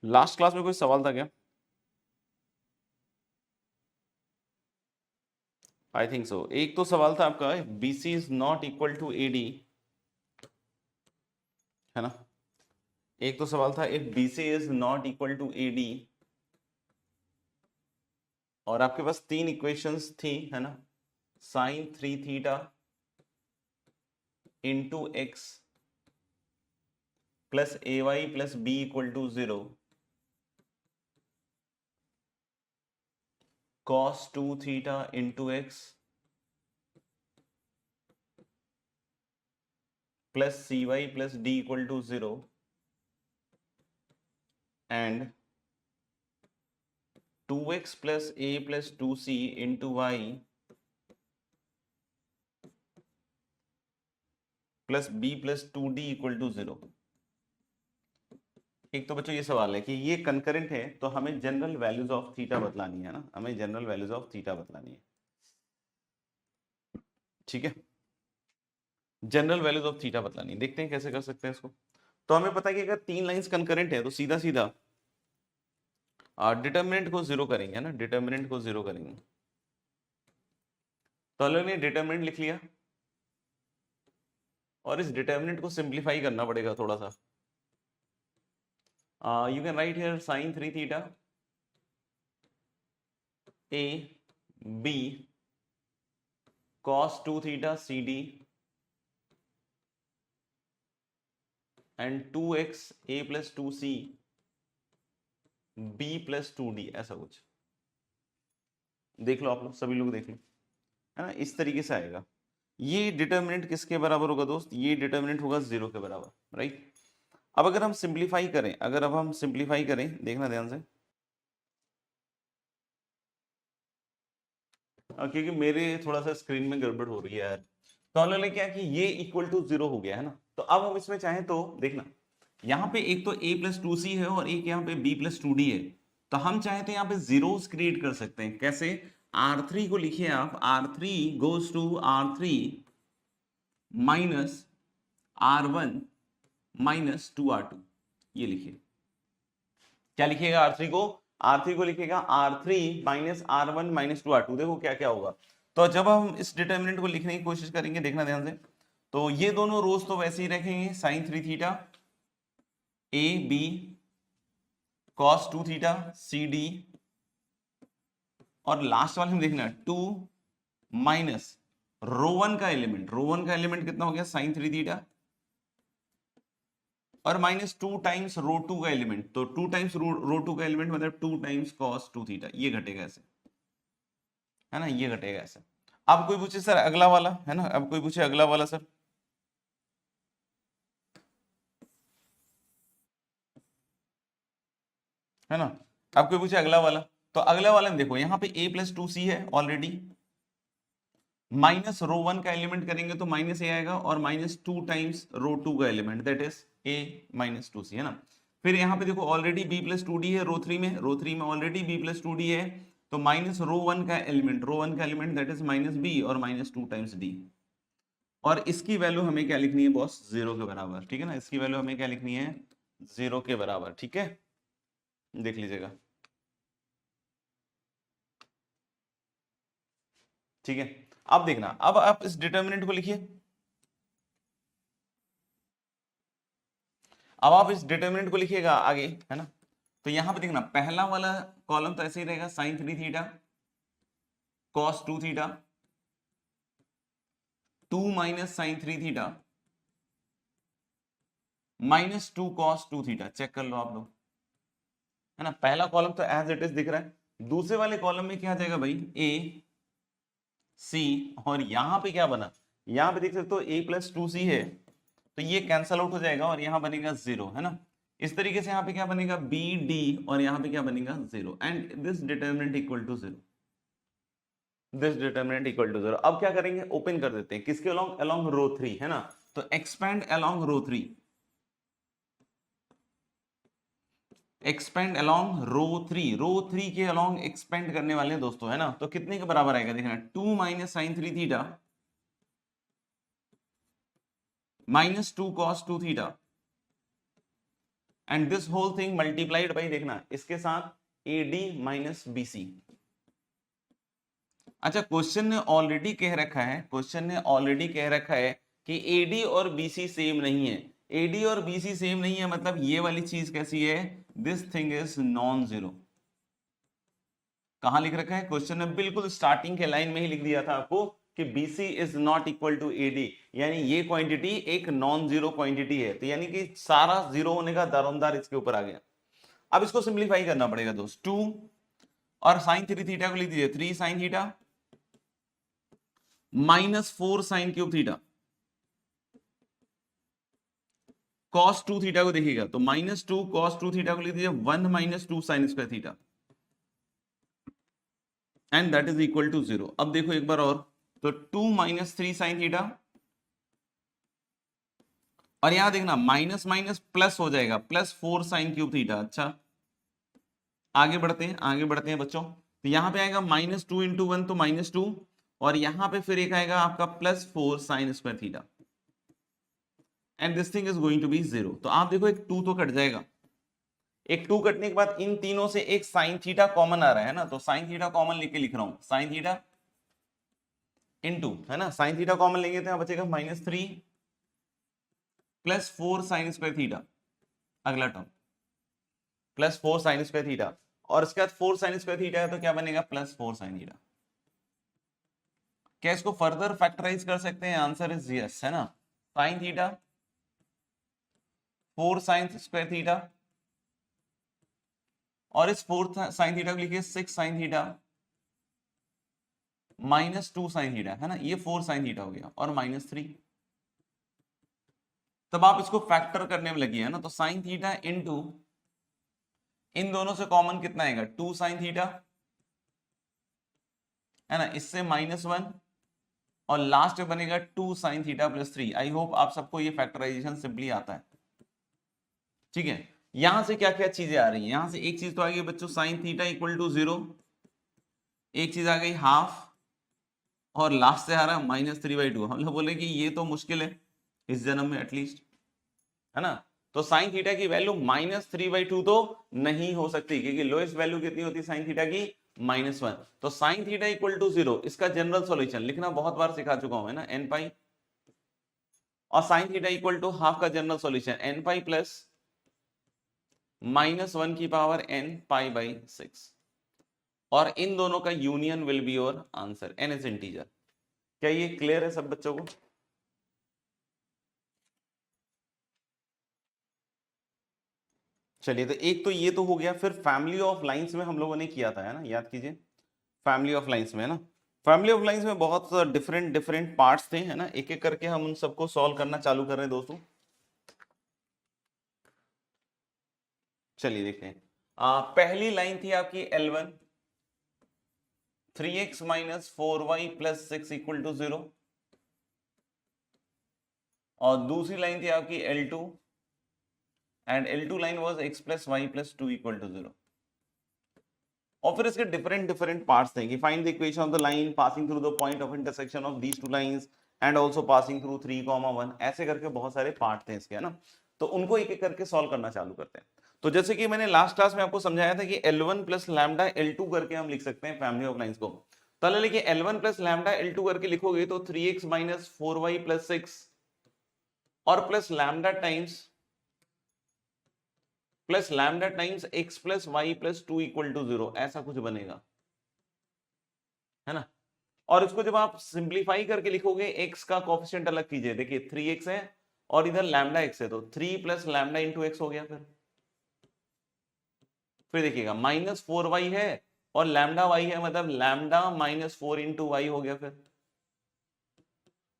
Last class में कोई सवाल था क्या? I think so. एक तो सवाल था आपका, BC is not equal to AD, है ना? एक तो सवाल था if BC is not equal to AD, और आपके पास तीन इक्वेशंस थी, है ना? Sine 3 theta into x plus AY plus B equal to 0, cos 2 theta into x plus CY plus D equal to 0 and 2x plus A plus 2C into Y plus B plus 2D equal to 0। एक तो बच्चों ये सवाल है कि ये concurrent है, तो हमें जनरल वैल्यूज ऑफ थीटा बतलानी है ना, हमें जनरल वैल्यूज ऑफ थीटा बतलानी है। ठीक है, जनरल वैल्यूज ऑफ थीटा बतलानी है। देखते हैं कैसे कर सकते हैं इसको। तो हमें पता है कि अगर तीन लाइंस कंकरेंट है तो सीधा सीधा डिटर्मिनेंट को जीरो करेंगे, है ना? डिटर्मिनेंट को जीरो करेंगे। तो हम लोगों ने डिटर्मिनेंट लिख लिया, और इस डिटर्मिनेंट को सिंप्लीफाई करना पड़ेगा थोड़ा सा। You can write here sine 3 theta A B cos 2 theta CD and 2x A plus 2C B plus 2D, ऐसा कुछ देख लो आप लोग, सभी लोग देख लो, है ना? इस तरीके से आएगा। ये डिटर्मिनेंट किसके बराबर होगा दोस्त? ये डिटर्मिनेंट होगा 0 के बराबर, राइट? अब अगर हम सिंप्लीफाई करें, देखना ध्यान से, क्योंकि मेरे थोड़ा सा स्क्रीन में गड़बड़ हो रही है यार। तो हम लोगों ने क्या कि ये इक्वल टू 0 हो गया, है ना? तो अब हम इसमें चाहें तो देखना, यहाँ पे एक तो A प्लस 2C है और एक यहाँ पे B प्लस 2D है। तो हम चाहे तो यहाँ पे जीरोस क्रिएट कर सकते हैं। कैसे? R3 को लिखिए आप, R3 goes to R3 minus R1 minus 2R2, ये लिखिए। क्या लिखिएगा? R3 को लिखिएगा R3 minus R1 minus 2R2। देखो क्या क्या होगा। तो जब हम इस डिटर्मिनेंट को लिखने की कोशिश करेंगे, देखना ध्यान से, तो ये दोनों रोज तो वैसे ही रखेंगे, sine 3 theta A B cos 2 theta CD, और लास्ट वाले में देखना 2 माइनस रो 1 का एलिमेंट कितना हो गया? साइन 3 थीटा, और माइनस 2 टाइम्स रो 2 का एलिमेंट, तो 2 टाइम्स रो 2 का एलिमेंट मतलब 2 टाइम्स cos 2 थीटा। ये घटेगा ऐसे, है ना? ये घटेगा ऐसे। अब कोई पूछे सर अगला वाला, है ना? अब कोई पूछे अगला वाला सर, है ना? अब कोई पूछे अगला वाला, तो अगला वाला में देखो, यहाँ पे A प्लस 2C है ऑलरेडी, माइनस रो 1 का एलिमेंट करेंगे तो माइनस A आएगा, और माइनस 2 टाइम्स रो 2 का element, that is A minus 2C, है ना? फिर यहाँ पे देखो ऑलरेडी B प्लस 2D है रो 3 में ऑलरेडी B प्लस 2D है, तो माइनस रो 1 का element that is minus B, और माइनस 2 टाइम्स D। और इसकी वैल्यू हमें क्या लिखनी है बॉस? 0 के बराबर, ठीक है ना? इसकी वैल्यू हमें क्या लिखनी है? 0 के बराबर, ठीक है? देख लीजिएगा, ठीक है? अब देखना, अब आप इस डिटर्मिनेंट को लिखिए। अब आप इस डिटर्मिनेंट को लिखिएगा आगे, है ना? तो यहां पे देखना, पहला वाला कॉलम तो ऐसे ही रहेगा, sine 3 theta cos 2 theta 2 minus sine 3 theta minus 2 cos 2 theta. Check कर लो आप लोग, है ना? पहला कॉलम तो एज इट इज दिख रहा है, दूसरे वाले कॉलम में क्या आ जाएगा भाई? A C, और यहां पे क्या बना? यहां पे देख सकते हो A प्लस 2C है, तो ये कैंसल आउट हो जाएगा और यहां बनेगा 0, है ना? इस तरीके से यहां पे क्या बनेगा? B D, और यहां पे क्या बनेगा? 0, and this determinant equal to 0। अब क्या करेंगे? ओपन कर देते हैं, किसके अलोंग? अलोंग रो 3, है ना? तो एक्सपेंड अलोंग रो 3, एक्सपेंड अलोंग रो 3 के अलोंग एक्सपेंड करने वाले हैं दोस्तों, है ना? तो कितने के बराबर आएगा? देखना, 2 minus sine 3 theta minus 2 cos 2 theta and this whole thing multiplied by, देखना इसके साथ AD माइनस BC। अच्छा, क्वेश्चन ने ऑलरेडी कह रखा है, क्वेश्चन ने ऑलरेडी कह रखा है कि AD और BC सेम नहीं है। AD और BC सेम नहीं है मतलब ये वाली चीज कैसी है, this thing is non zero. कहां लिख रखा है, क्वेश्चन ने बिल्कुल स्टार्टिंग के लाइन में ही लिख दिया था आपको कि BC is not equal to AD, यानी ये क्वांटिटी एक नॉन जीरो क्वांटिटी है, तो यानी कि सारा जीरो होने का दारोमदार इसके ऊपर आ गया। अब इसको सिंप्लीफाई करना पड़ेगा दोस्त, 2 और साइन 3 थीटा को लिख दीजिए 3 sine theta minus 4 sine cube theta, cos 2 theta को देखिएगा तो माइनस 2 कॉस 2 थीटा को लिख दीजिए 1 minus 2 sine square theta, and that is equal to 0। अब देखो एक बार और, तो 2 माइनस 3 साइन थीटा, और यहां देखना माइनस माइनस प्लस हो जाएगा, प्लस 4 साइन क्यूब थीटा। अच्छा, आगे बढ़ते हैं, आगे बढ़ते हैं बच्चों, तो यहां पे आएगा माइनस 2 इंटू 1 तो माइनस 2, और यहां पे फिर एक आएगा आपका plus 4 sine square theta, and this thing is going to be 0। तो आप देखो एक 2 तो कट जाएगा, एक 2 कटने के बाद इन तीनों से एक साइन थीटा कॉमन आ रहा है ना, तो साइन थीटा कॉमन लेके लिख रहा हूं, साइन थीटा इनटू, है ना, साइन थीटा कॉमन लेंगे तो यहां बचेगा minus 3 plus 4 sine square theta, अगला term plus 4 sine square theta, और इसके बाद 4 साइन स्क्वायर थीटा है तो क्या बनेगा, प्लस 4 साइन थीटा। क्या इसको फर्दर फैक्टराइज कर सकते हैं, आंसर इज यस, है ना, sine theta 4 sine square theta, और इस 4 साइन थीटा को लिखिए 6 sine theta minus 2 sine theta, है ना, ये 4 साइन थीटा हो गया, और माइनस 3। तब आप इसको फैक्टर करने में लगी है ना, तो साइन थीटा इनटू इन दोनों से कॉमन कितना आएगा, 2 साइन थीटा, है ना, इससे -1, और लास्ट में बनेगा 2 sine theta plus 3। I hope आप सबको ये फैक्टराइजेशन सिंपली आता है, ठीक है। यहां से क्या क्या चीजें आ रही हैं, यहां से एक चीज तो आ गई बच्चों साइन थीटा इक्वल टू 0, एक चीज आ गई हाफ, और लास्ट से आ रहा है -3/2। हम लोग बोले कि ये तो मुश्किल है इस जन्म में एटलीस्ट, है ना, तो साइन थीटा की वैल्यू -3/2 तो नहीं हो सकती, क्योंकि लोएस्ट वैल्यू कितनी होती है साइन थीटा की, -1। तो साइन थीटा इक्वल टू 0, इसका जनरल सॉल्यूशन लिखना बहुत बार सिखा चुका हूं, है ना, n पाई, और sine theta equal to half का general solution n pi plus -1 की पावर n पाई बाई 6, और इन दोनों का union will be your answer, n is integer. क्या ये क्लियर है सब बच्चों को? चलिए, तो एक तो ये तो हो गया, फिर फैमिली ऑफ लाइंस में हम लोगों ने किया था, है ना, याद कीजिए, फैमिली ऑफ लाइंस में, है ना, फैमिली ऑफ लाइंस में बहुत डिफरेंट डिफरेंट पार्ट्स थे, है ना, एक एक करके हम उन सबको सॉल्व करना चालू कर रहे हैं दोस्तों। चलिए देखते हैं, पहली लाइन थी आपकी L1, 3x minus 4y plus 6 equal to 0, और दूसरी लाइन थी आपकी L2, and L2 line was x plus y plus 2 equal to 0, और फिर इसके डिफरेंट डिफरेंट पार्ट्स थे कि find the equation of the line passing through the point of intersection of these two lines and also passing through 3,1, ऐसे करके बहुत सारे part थे इसके, है ना, तो उनको एक एक करके सॉल्व करना चालू करते हैं। तो जैसे कि मैंने लास्ट क्लास में आपको समझाया था कि L1 प्लस लैम्डा L2 करके हम लिख सकते हैं फैमिली ऑफ लाइंस को। तो लिखिए L1 प्लस लैम्डा L2 करके लिखोगे तो 3x माइनस 4y प्लस 6 और plus lambda times x plus y plus 2 equal to 0, ऐसा कुछ बनेगा, है ना। और इसको जब आप सिंप्लीफाई करके लिखोगे, x का कोएफिशिएंट अलग कीजिए, देखिए 3x है और इधर लैम्डा x है, तो 3 प्लस लैम्डा इंटू x हो गया। फिर देखिएगा -4y है और लैम्डा y है, मतलब लैम्डा -4 इंटू वाई हो गया।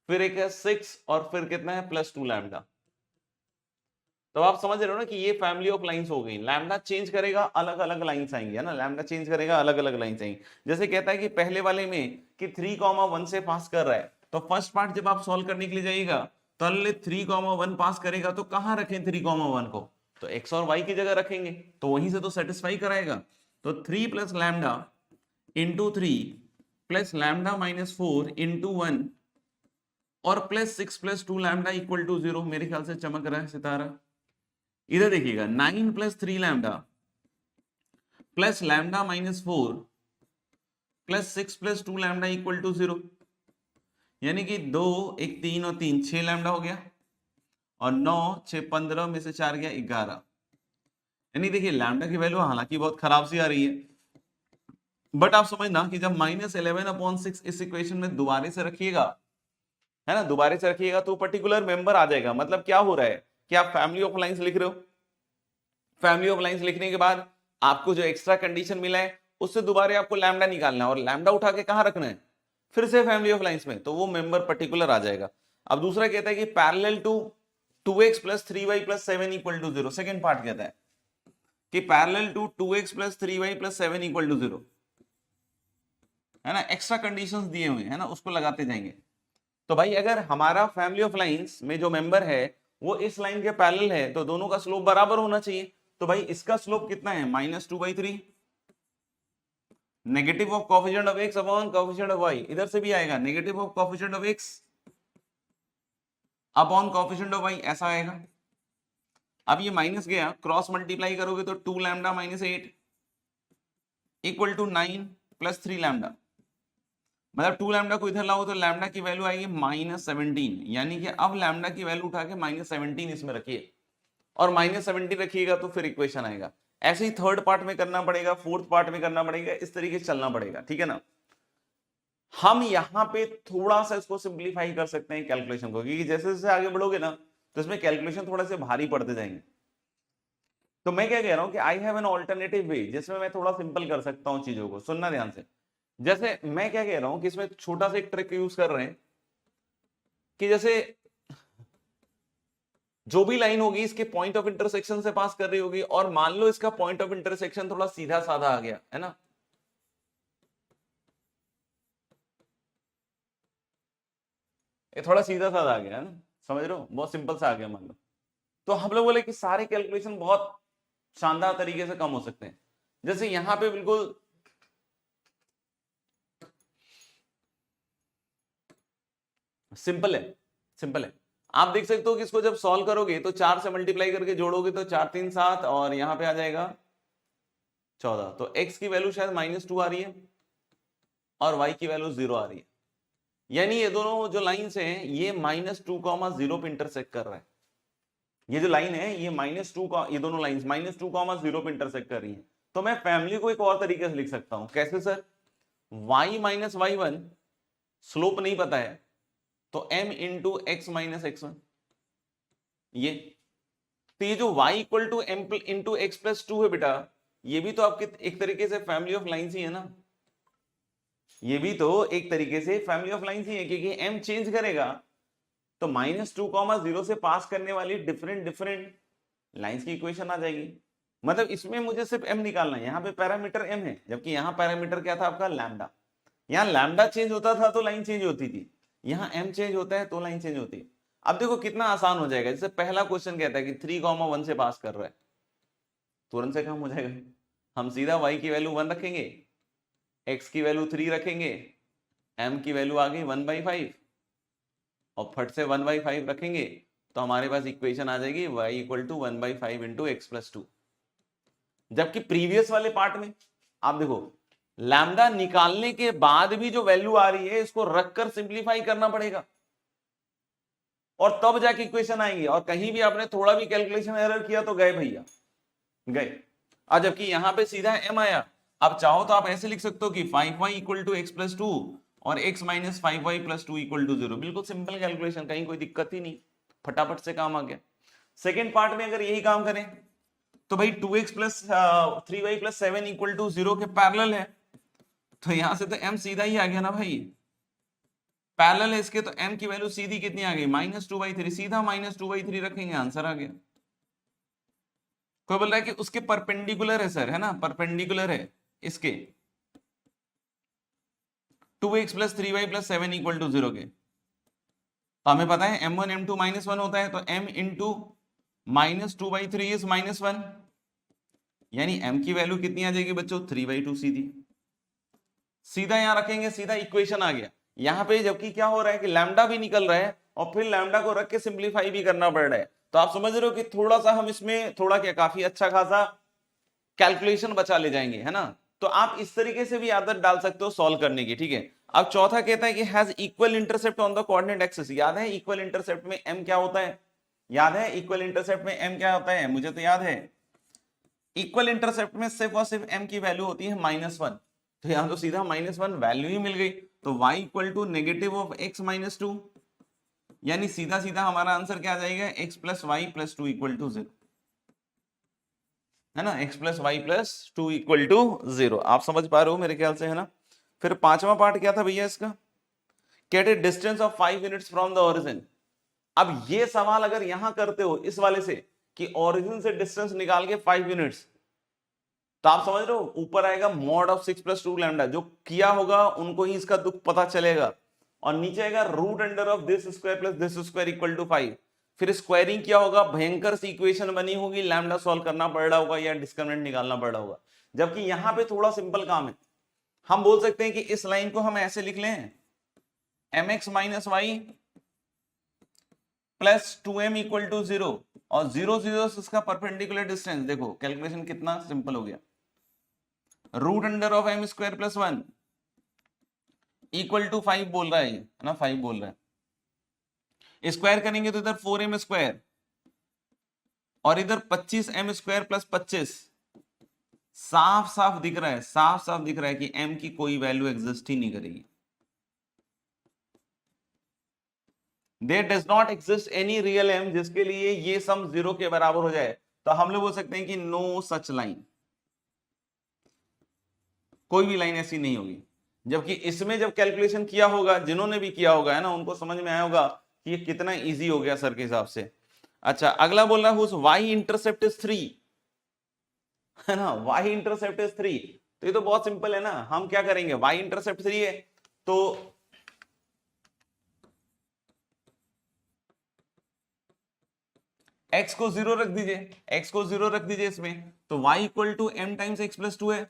फिर एक है 6 और फिर कितना है +2 लैम्डा। तो आप समझ रहे हो ना कि ये फैमिली ऑफ लाइंस हो गई। लैम्डा चेंज करेगा, अलग अलग लाइंस आएंगी, है ना, लैम्डा चेंज करेगा, अलग अलग लाइंस आएंगी। जैसे कहता है कि पहले वाले में कि 3,1 से पास कर रहा है, तो फर्स्ट पार्ट जब आप सॉल्व करने के लिए जाइएगा तो 3,1 पास करेगा, तो कहां रखें 3,1 को, तो x और y की जगह रखेंगे, तो वहीं से तो सेटिस्फाई कराएगा। तो 3 plus lambda into 3 plus lambda -4 into 1 और plus 6 plus 2 lambda equal to 0। मेरे ख्याल से चमक रहा है सितारा। इधर देखिएगा 9 plus 3 lambda plus lambda minus 4 plus 6 plus 2 lambda equal to 0, यानी कि 2 1 3 और 3 6 लैम्डा हो गया, और 9 6 15 में से 4 गया 11। यानी देखिए लैम्डा की वैल्यू हालांकि बहुत खराब सी आ रही है, बट आप समझना कि जब -11/6 इस इक्वेशन में दोबारा से रखिएगा, है ना, दोबारा से रखिएगा तो पर्टिकुलर मेंबर आ जाएगा। मतलब क्या हो रहा है कि आप फैमिली ऑफ लाइंस लिख रहे हो, फैमिली ऑफ लाइंस लिखने के बाद आपको जो एक्स्ट्रा कंडीशन मिला है उससे दोबारा आपको लैम्डा निकालना है, और लैम्डा उठा के कहां रखना है, फिर से फैमिली ऑफ लाइंस में, तो वो मेंबर पर्टिकुलर आ जाएगा। अब दूसरा कहता है कि parallel to 2x plus 3y plus 7 equal to 0। Second part कहता है कि parallel to 2x plus 3y plus 7 equal to 0, है ना, एक्स्ट्रा कंडीशंस दिए हुए हैं ना, उसको लगाते जाएंगे। तो भाई अगर हमारा फैमिली ऑफ लाइंस में जो मेंबर है वो इस लाइन के पैरेलल है तो दोनों का स्लोप बराबर होना चाहिए। तो भाई इसका स्लोप कितना है, -2/3, negative of coefficient of x upon coefficient of y, इधर से भी आएगा negative of coefficient of x upon coefficient of y, ऐसा आएगा। अब ये माइनस गया, क्रॉस मल्टीप्लाई करोगे तो 2 lambda minus 8 equal to 9 plus 3 lambda, मतलब 2 लैम्डा को इधर लाओ तो लैम्डा की वैल्यू आएगी -17, यानी कि अब लैम्डा की वैल्यू उठा के -17 इसमें रखिए, और -17 रखिएगा तो फिर इक्वेशन आएगा। ऐसे ही थर्ड पार्ट में करना पड़ेगा, फोर्थ पार्ट में करना पड़ेगा, इस तरीके से चलना पड़ेगा, ठीक है ना। हम यहाँ पे थोड़ा सा इसको सिंप्लीफाई कर सकते हैं कैलकुलेशन को, क्योंकि जैसे जैसे आगे बढ़ोगे ना तो इसमें कैलकुलेशन थोड़ा से भारी पड़ते जाएंगे। तो मैं क्या कह रहा हूं कि I have an alternative way जिसमें मैं थोड़ा सिंपल कर सकता हूं चीजों को, सुनना ध्यान से। जैसे मैं क्या कह रहा हूं कि इसमें छोटा सा एक ट्रिक यूज कर रहे हैं कि जैसे जो भी लाइन होगी इसके पॉइंट ऑफ इंटरसेक्शन से पास कर रही होगी, और मान लो इसका पॉइंट ऑफ इंटरसेक्शन थोड़ा सीधा साधा आ गया, है ना, ये थोड़ा सीधा साधा आ गया, है ना, समझ रहे हो, बहुत सिंपल सा आ गया मान लो, तो हम लोग बोले कि सारे कैलकुलेशन बहुत शानदार तरीके से कम हो सकते हैं। जैसे यहां पे बिल्कुल सिंपल है, सिंपल है। आप देख सकते हो कि इसको जब सॉल्व करोगे तो 4 से मल्टीप्लाई करके जोड़ोगे तो 4 3 7, और यहां पे आ जाएगा 14। तो x की वैल्यू शायद -2 आ रही है और y की वैल्यू 0 आ रही है, यानी ये दोनों जो लाइंस हैं ये -2, 0 पे इंटरसेक्ट कर रहा है। ये जो लाइन है ये -2 का, ये दोनों लाइंस -2, 0 पे इंटरसेक्ट कर रही है। तो मैं फैमिली को एक और तरीके से लिख सकता हूं, कैसे sir, y minus y1 slope नहीं पता है तो m into x minus x1, ये तो ये जो y equal to m into x plus 2 है बेटा, ये भी तो आपके एक तरीके से फैमिली ऑफ लाइंस ही है ना, ये भी तो एक तरीके से फैमिली ऑफ लाइंस ही है, क्योंकि m चेंज करेगा तो -2, 0 से पास करने वाली डिफरेंट डिफरेंट लाइंस की इक्वेशन आ जाएगी। मतलब इसमें मुझे सिर्फ m निकालना है, यहाँ पे पैरामीटर m है, जबकि यहाँ पैरामीटर क्या था आपका, लैम्डा। यहाँ लैम्डा चेंज होता था तो लाइन चेंज होती थी, यहाँ m चेंज होता है तो लाइन चेंज होती है। अब देखो कितना आसान हो जाएगा, जैसे पहला क्वेश्चन कहता है कि 3, 1 से पास कर रहा है, तुरंत से काम हो जाएगा। हम सीधा y की वैल्यू 1 रखेंगे, x की वैल्यू 3 रखेंगे, m की वैल्यू आ गई 1/5, और फट से 1/5 रखेंगे तो हमारे पास इक्वेशन आ जाएगी y equal to 1/5 into x plus 2। जबकि प्रीवियस वाले पार्ट में आप देखो लैम्डा निकालने के बाद भी जो वैल्यू आ रही है इसको रखकर सिंप्लीफाई करना पड़ेगा, और तब जाके इक्वेशन आएंगी, और कहीं भी आपने थोड़ा भी कैलकुलेशन एरर किया तो गए भैया गए। और जबकि यहां पे सीधा m आया, अब चाहो तो आप ऐसे लिख सकते हो कि 5y equal to x plus 2 और x minus 5y plus 2 equal to 0। बिल्कुल सिंपल कैलकुलेशन, कहीं कोई दिक्कत ही नहीं, फटाफट से काम आ गया। सेकेंड पार्ट में अगर यही काम करें तो भाई 2x plus 3y plus 7 equal to 0 के पैरेलल है, तो यहां से तो m सीधा ही आ गया ना भाई, पैरेलल है इसके, तो m की वैल्यू सीधी कितनी आ गई, -2/3, सीधा -2/3 रखेंगे, आंसर आ गया। कोई बोल रहा है कि उसके परपेंडिकुलर है सर, है ना, परपेंडिकुलर है इसके 2x plus 3y plus 7 equal to 0 के, तो हमें पता है m1 m2 -1 होता है, तो m इंटू -2/3 इज -1, यानी m की वैल्यू कितनी आ जाएगी बच्चों, 3/2 सीधी, सीधा यहां रखेंगे, सीधा इक्वेशन आ गया। यहां पे जबकि क्या हो रहा है कि लैम्डा भी निकल रहा है और फिर लैम्डा को रख के सिंप्लीफाई भी करना पड़ रहा है, तो आप समझ रहे हो कि थोड़ा सा हम इसमें थोड़ा क्या काफी अच्छा खासा कैलकुलेशन बचा ले जाएंगे, है ना। तो आप इस तरीके से भी आदत डाल सकते हो सॉल्व करने की, ठीक है। अब चौथा कहता है कि has equal intercept on the coordinate axis. याद है इक्वल इंटरसेप्ट में m क्या होता है, याद है इक्वल इंटरसेप्ट में m क्या होता है, मुझे तो याद है इक्वल इंटरसेप्ट में सिर्फ और सिर्फ m की वैल्यू होती है -1। तो यहां तो सीधा -1 वैल्यू ही मिल गई। तो y equal to negative of x -2, यानी सीधा सीधा हमारा आंसर क्या आ जाएगा, x plus y plus 2 equal to 0, है ना। x plus y plus 2 equal to 0। आप समझ पा रहे हो मेरे ख्याल से, है ना। फिर पांचवा पार्ट क्या था भैया इसका, gate A distance of 5 units from the origin. अब ये सवाल अगर यहां करते हो इस वाले से कि ओरिजिन से डिस्टेंस निकाल के 5 यूनिट्स, तो आप समझ रहे हो ऊपर आएगा मॉड ऑफ 6 प्लस 2 लैम्डा। जो किया होगा उनको ही इसका दुख पता चलेगा। और नीचे आएगा root under of this square plus this square equal to 5। फिर स्क्वायरिंग किया होगा, भयंकर सी इक्वेशन बनी होगी, लैम्डा सॉल्व करना पड़ रहा होगा या डिस्क्रिमिनेंट निकालना पड़ रहा होगा। जबकि यहां पे थोड़ा सिंपल काम है। हम बोल सकते हैं कि इस लाइन को हम ऐसे लिख लें, mx minus y plus 2m equal to 0, और 0 0 से इसका परपेंडिकुलर डिस्टेंस देखो, कैलकुलेशन कितना सिंपल हो गया। Root under of m square plus 1 equal to 5 बोल रहा है ना, 5 बोल रहा है। स्क्वायर करेंगे तो इधर 4m स्क्वायर और इधर 25m स्क्वायर प्लस 25। साफ साफ दिख रहा है, साफ साफ दिख रहा है कि m की कोई वैल्यू एग्जिस्ट ही नहीं करेगी। There does not exist any real m जिसके लिए ये सम 0 के बराबर हो जाए। तो हम लोग बोल सकते हैं कि नो सच लाइन, कोई भी लाइन ऐसी नहीं होगी। जबकि इसमें जब कैलकुलेशन किया होगा, जिन्होंने भी किया होगा, है ना, उनको समझ में आया होगा कि ये कितना इजी हो गया सर के हिसाब से। अच्छा अगला बोल रहा है वाई इंटरसेप्ट इज 3, है ना, वाई इंटरसेप्ट इज 3। तो ये तो बहुत सिंपल है ना। हम क्या करेंगे, वाई इंटरसेप्ट 3 है तो x को 0 रख दीजिए, x को 0 रख दीजिए इसमें। तो y equal to m times x plus 2 है,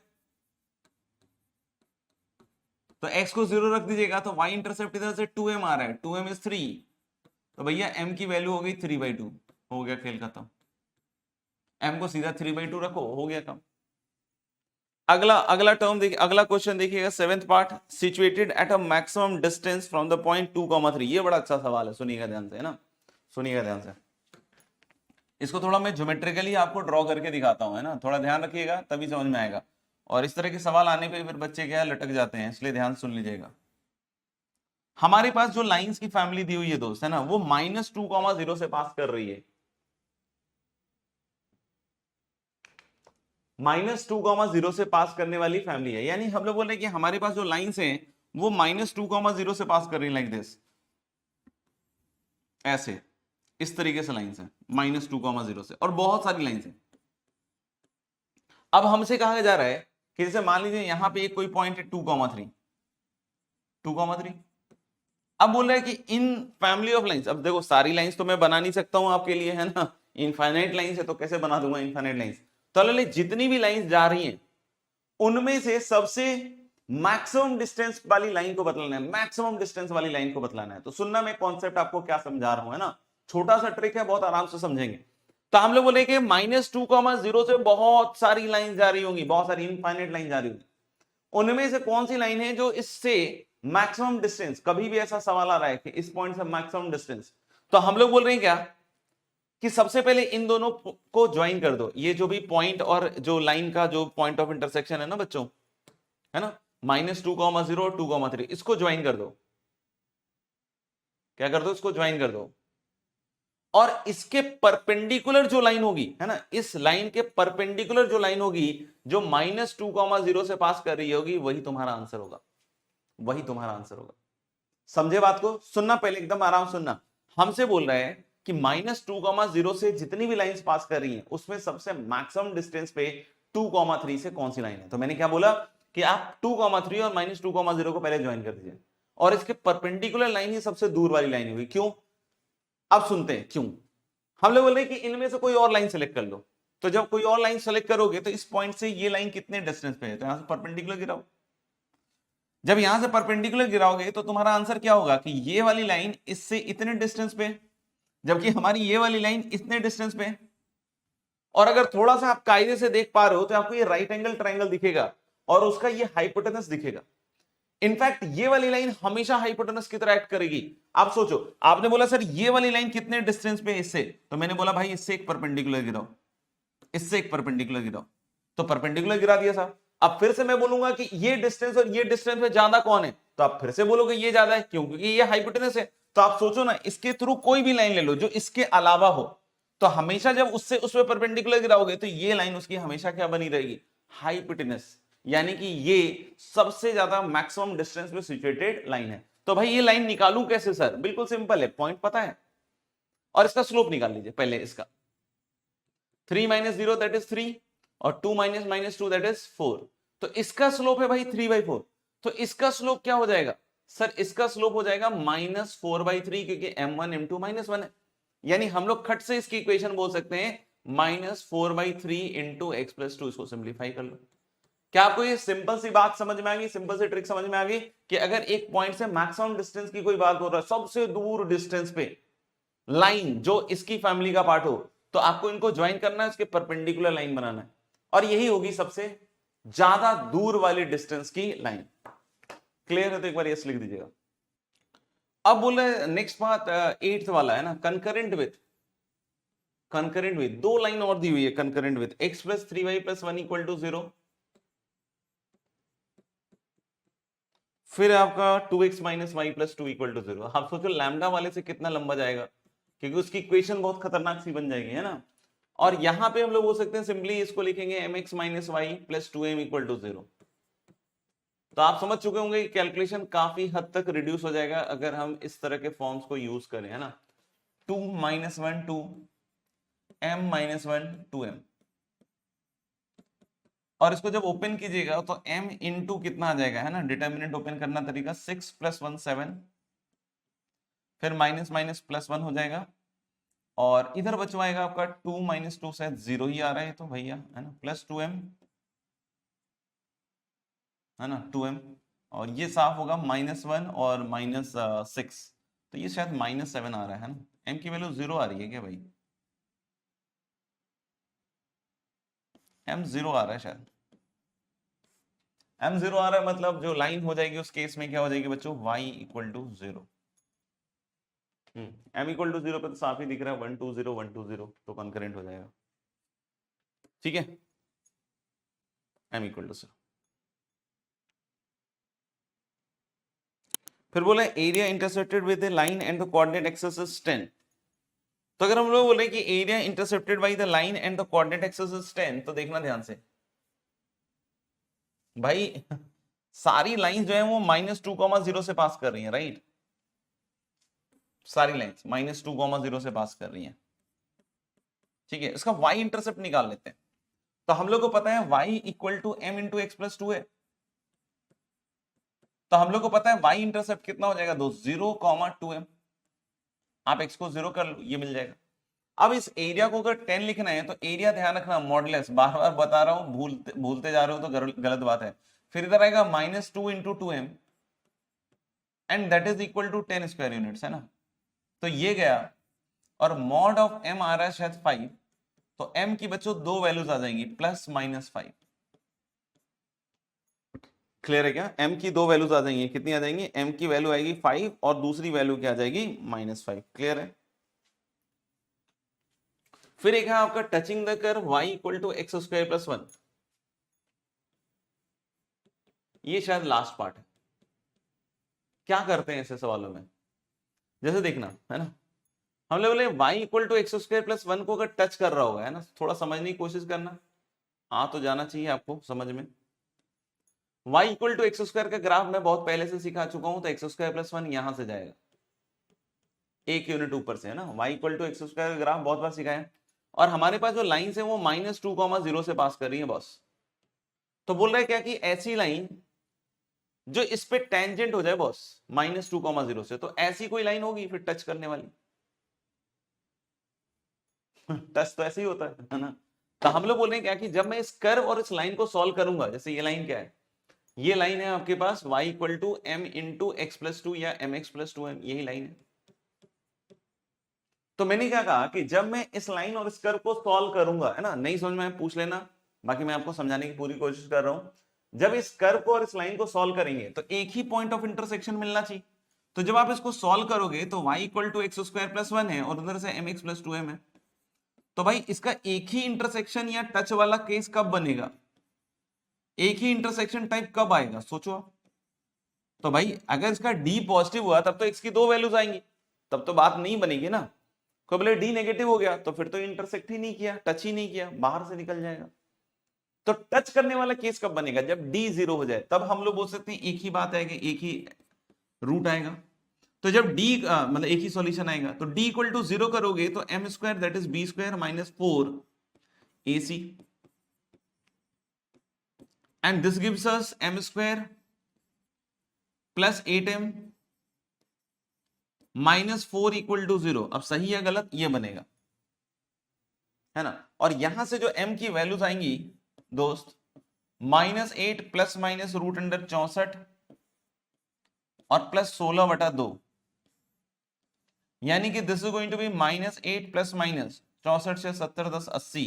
तो x को 0 रख दीजिएगा तो y इंटरसेप्ट इधर से 2m आ रहा है, 2m इज 3। तो भैया m की वैल्यू हो गई 3/2, हो गया खेल खत्म। m को सीधा 3/2 रखो, हो गया काम। अगला टर्म देखिए, अगला क्वेश्चन देखिएगा 7th part, situated at a maximum distance from the point 2,3। ये बड़ा अच्छा सवाल है, सुनिएगा ध्यान से, है ना, सुनिएगा ध्यान से। इसको थोड़ा मैं ज्योमेट्रिकली आपको ड्रॉ करके दिखाता हूं, है ना, थोड़ा ध्यान रखिएगा तभी समझ में आएगा। और इस तरह के सवाल आने पे फिर बच्चे क्या लटक जाते हैं, इसलिए ध्यान सुन लीजिएगा। हमारे पास जो लाइंस की फैमिली दी हुई है दोस्त, है ना, वो -2,0 से पास कर रही है। -2,0 से पास करने वाली फैमिली है। यानी हम लोग बोल रहे हैं कि हमारे पास जो लाइंस हैं वो -2,0 से पास कर रही है, लाइक दिस, ऐसे इस तरीके से लाइंस हैं -2,0 से, और बहुत सारी लाइंस हैं। अब हमसे कहा जा रहा है कि जैसे मान लीजिए यहां पे एक कोई पॉइंट है 2,3, 2,3। अब बोल रहा है कि इन फैमिली ऑफ लाइंस, अब देखो सारी लाइंस तो मैं बना नहीं सकता हूं आपके लिए, है ना, इनफाइनाइट लाइंस है तो कैसे बना दूंगा इनफाइनाइट लाइंस। तो जितनी भी लाइंस जा रही हैं उनमें से सबसे मैक्सिमम डिस्टेंस वाली लाइन को बतलाना है, मैक्सिमम डिस्टेंस वाली लाइन को बतलाना है। तो सुनना, मैं कॉन्सेप्ट आपको क्या समझा रहा हूं, है ना, छोटा सा ट्रिक है, बहुत आराम से समझेंगे। तो हम लोग बोले कि -2,0 से बहुत सारी लाइन जा रही होंगी, बहुत सारी इनफाइनाइट लाइन जा रही होंगी। उनमें से कौन सी लाइन है जो इससे मैक्सिमम डिस्टेंस, कभी भी ऐसा सवाल आ रहा है कि इस पॉइंट से मैक्सिमम डिस्टेंस, तो हम लोग बोल रहे हैं क्या कि सबसे पहले इन दोनों को ज्वाइन कर दो। ये जो भी पॉइंट और जो लाइन का जो पॉइंट ऑफ इंटरसेक्शन है ना बच्चों, है ना, -2,0 और 2,3, इसको ज्वाइन कर दो। क्या कर दो, इसको ज्वाइन कर दो। और इसके परपेंडिकुलर जो लाइन होगी, है ना, इस लाइन के परपेंडिकुलर जो लाइन होगी जो -2,0 से पास कर रही होगी, वही तुम्हारा आंसर होगा, वही तुम्हारा आंसर होगा। समझे बात को, सुनना पहले, एकदम आराम सुनना। हमसे बोल रहा है कि -2,0 से जितनी भी लाइंस पास कर रही हैं उसमें सबसे मैक्सिमम डिस्टेंस पे 2,3 से कौन सी लाइन है। तो मैंने क्या बोला कि आप 2,3 और -2,0 को पहले ज्वाइन कर दीजिए, और इसके परपेंडिकुलर लाइन ही सबसे दूर वाली लाइन होगी। क्यों, अब सुनते हैं क्यों। हम लोग बोल रहे हैं कि इनमें से कोई और लाइन सेलेक्ट कर लो। तो जब कोई और लाइन सेलेक्ट करोगे तो इस पॉइंट से ये लाइन कितने डिस्टेंस पे है, तो यहां से परपेंडिकुलर गिराओ। जब यहां से परपेंडिकुलर गिराओगे तो तुम्हारा आंसर क्या होगा कि ये वाली लाइन इससे इतने डिस्टेंस पे, जबकि हमारी ये वाली लाइन इतने डिस्टेंस पे है। और अगर थोड़ा सा आप कायदे से देख पा रहे हो तो आपको ये राइट एंगल ट्रायंगल दिखेगा और उसका ये हाइपोटेनस दिखेगा। इनफैक्ट ये वाली लाइन हमेशा हाइपोटेनस की तरह एक्ट करेगी। आप सोचो, आपने बोला सर ये वाली लाइन कितने डिस्टेंस पे है इससे, तो मैंने बोला भाई इससे एक परपेंडिकुलर गिराओ, इससे एक परपेंडिकुलर गिराओ, तो परपेंडिकुलर गिरा दिया साहब। अब फिर से मैं बोलूंगा कि ये डिस्टेंस और ये डिस्टेंस में ज्यादा कौन है, तो आप फिर से बोलोगे ये ज्यादा है, क्यों? क्योंकि ये हाइपोटेनस है। तो आप सोचो ना, इसके थ्रू कोई भी लाइन ले लो जो इसके अलावा हो, तो हमेशा जब उससे उस पर परपेंडिकुलर गिराओगे तो ये लाइन उसकी हमेशा क्या बनी रहेगी? हाइपोटेनस, यानी कि ये सबसे ज्यादा मैक्सिमम डिस्टेंस पे सिचुएटेड लाइन है। तो भाई ये लाइन निकालूं कैसे सर? बिल्कुल सिंपल है, पॉइंट पता है और इसका स्लोप निकाल लीजिए पहले। इसका 3 - 0 दैट इज 3 और 2 - -2 दैट इज 4। तो इसका स्लोप है भाई 3/4। तो इसका स्लोप क्या हो जाएगा सर? इसका स्लोप हो जाएगा -4/3, क्योंकि m1 m2 -1 है। यानी हम लोग खट से इसकी इक्वेशन बोल सकते हैं -4/3 इंटू x + 2। इसको सिंप्लीफाई कर लो। क्या आपको ये सिंपल सी बात समझ में आ गई? सिंपल सी ट्रिक समझ में आ गई कि अगर एक पॉइंट से मैक्सिमम डिस्टेंस की कोई बात हो रहा है, सबसे दूर डिस्टेंस पे लाइन जो इसकी फैमिली का पार्ट हो, तो आपको इनको ज्वाइन करना है, उसके परपेंडिकुलर लाइन बनाना है, और यही होगी सबसे ज्यादा दूर वाली डिस्टेंस की लाइन। क्लियर है? तो एक बार यस लिख दीजिएगा। अब बोले नेक्स्ट पार्ट 8th वाला है ना, कंकरेंट विथ दो लाइन और दी हुई है, कंकरेंट विथ x + 3y + 1 = 0, फिर आपका 2x - y + 2 = 0। आप सोचो लैम्डा वाले से कितना लंबा जाएगा, क्योंकि उसकी इक्वेशन बहुत खतरनाक सी बन जाएगी, है ना। और यहां पे हम लोग बोल सकते हैं सिंपली इसको लिखेंगे mx - y + 2m = 0। तो आप समझ चुके होंगे कि कैलकुलेशन काफी हद तक रिड्यूस हो जाएगा अगर हम इस तरह के फॉर्म्स को यूज करें, है ना। 2 - 1 2, m - 1 2m, और इसको जब ओपन कीजिएगा तो m इंटू कितना आ जाएगा, है ना। डिटर्मिनेंट ओपन करना तरीका 6 + 1 7, फिर माइनस माइनस +1 हो जाएगा, और इधर बचवाएगा आपका 2 - 2 शायद 0 ही आ रहा है तो भैया, है ना, +2m, है ना, 2m, और ये साफ होगा -1 और -6, तो ये शायद -7 आ रहा है ना। m की वैल्यू 0 आ रही है क्या भाई? m 0 आ रहा है शायद, m 0 आ रहा है, मतलब जो लाइन हो जाएगी उस केस में क्या हो जाएगी बच्चों? y = 0। m = 0 पे तो साफ ही दिख रहा है 1 2 0 1 2 0, तो कंकरेंट हो जाएगा। ठीक है, m = 0। फिर बोला area intercepted with the line and the coordinate axis is 10। तो अगर हम लोग बोले कि area intercepted by the line and the coordinate axis is 10, तो देखना ध्यान से भाई, सारी लाइन जो है वो -2, 0 से पास कर रही है, राइट। सारी लाइंस -2, 0 से पास कर रही हैं। ठीक है, इसका y इंटरसेप्ट निकाल लेते हैं। तो हम लोग को पता है y = m × x + 2 है, तो हम लोग को पता है y इंटरसेप्ट कितना हो जाएगा? 0, 2m। आप x को 0 कर लो, ये मिल जाएगा। अब इस एरिया को अगर 10 लिखना है तो एरिया ध्यान रखना मॉडुलस, बार बार बता रहा हूं, भूलते जा रहे हो तो गलत बात है। फिर इधर आएगा -2 × 2m and that is equal to 10 square units, है ना। तो ये गया, और मॉड ऑफ m आ रहा है शायद 5, तो m की बच्चों दो वैल्यूज आ जाएंगी, +-5। क्लियर है क्या? m की दो वैल्यूज आ जाएंगी, कितनी आ जाएंगी? m की वैल्यू आएगी 5 और दूसरी वैल्यू क्या आ जाएगी? -5। क्लियर है? फिर एक है आपका touching the curve y = x² + 1। ये शायद लास्ट पार्ट है। क्या करते हैं ऐसे सवालों में? जैसे देखना, है ना, हम लोग बोले y = x² + 1 को अगर टच कर रहा होगा, है ना, थोड़ा समझने की कोशिश करना, हाँ तो जाना चाहिए आपको समझ में। y = x² का ग्राफ मैं बहुत पहले से सिखा चुका हूं, तो x² + 1 यहां से जाएगा, एक यूनिट ऊपर से, है ना। y = x² का ग्राफ बहुत बार सिखाया, और हमारे पास जो लाइंस है वो -2, 0 से पास कर रही है बॉस। तो बोल रहा है क्या कि ऐसी लाइन जो इस पे टेंजेंट हो जाए बॉस, -2, 0 से, तो ऐसी कोई लाइन होगी फिर टच करने वाली। टच तो ऐसे ही होता है ना। तो हम लोग बोल रहे हैं क्या कि जब मैं इस कर्व और इस लाइन को सॉल्व करूंगा, जैसे ये लाइन क्या है, ये लाइन है आपके पास y = m × x + 2 या mx + 2m, यही लाइन है। तो मैंने क्या कहा कि जब मैं इस लाइन और इस कर्व को सॉल्व करूंगा, है ना, नहीं समझ में पूछ लेना, बाकी मैं आपको समझाने की पूरी कोशिश कर रहा हूं। जब इस कर्व को और इस लाइन को सॉल्व करेंगे तो एक ही पॉइंट ऑफ इंटरसेक्शन मिलना चाहिए। तो जब आप इसको सॉल्व करोगे तो y equal to x square plus 1 है और उधर से mx प्लस 2m है। तो भाई इसका एक ही इंटरसेक्शन या टच वाला केस कब बनेगा, एक ही इंटरसेक्शन टाइप कब आएगा, सोचो आप। तो भाई अगर इसका d पॉजिटिव हुआ तब तो x की दो वैल्यूज आएंगी, तब तो बात नहीं बनेगी ना। कोई बोले d नेगेटिव हो गया तो फिर तो इंटरसेक्ट ही नहीं किया, टच ही नहीं किया, बाहर से निकल जाएगा। तो टच करने वाला केस कब बनेगा, जब d जीरो हो जाए, तब हम लोग बोल सकते हैं एक ही बात आएगी, एक ही रूट आएगा। तो जब d मतलब एक ही सॉल्यूशन आएगा, तो d इक्वल टू जीरो करोगे तो m square that is b square minus 4ac and this gives us m square plus 8m minus 4 equal to zero. अब सही या गलत ये बनेगा, है ना। और यहां से जो m की वैल्यूज आएंगी दोस्त, -8 प्लस माइनस रूट अंडर 64 और प्लस 16/2, यानी कि this is going to be -8 plus minus 64 से 70 10 80,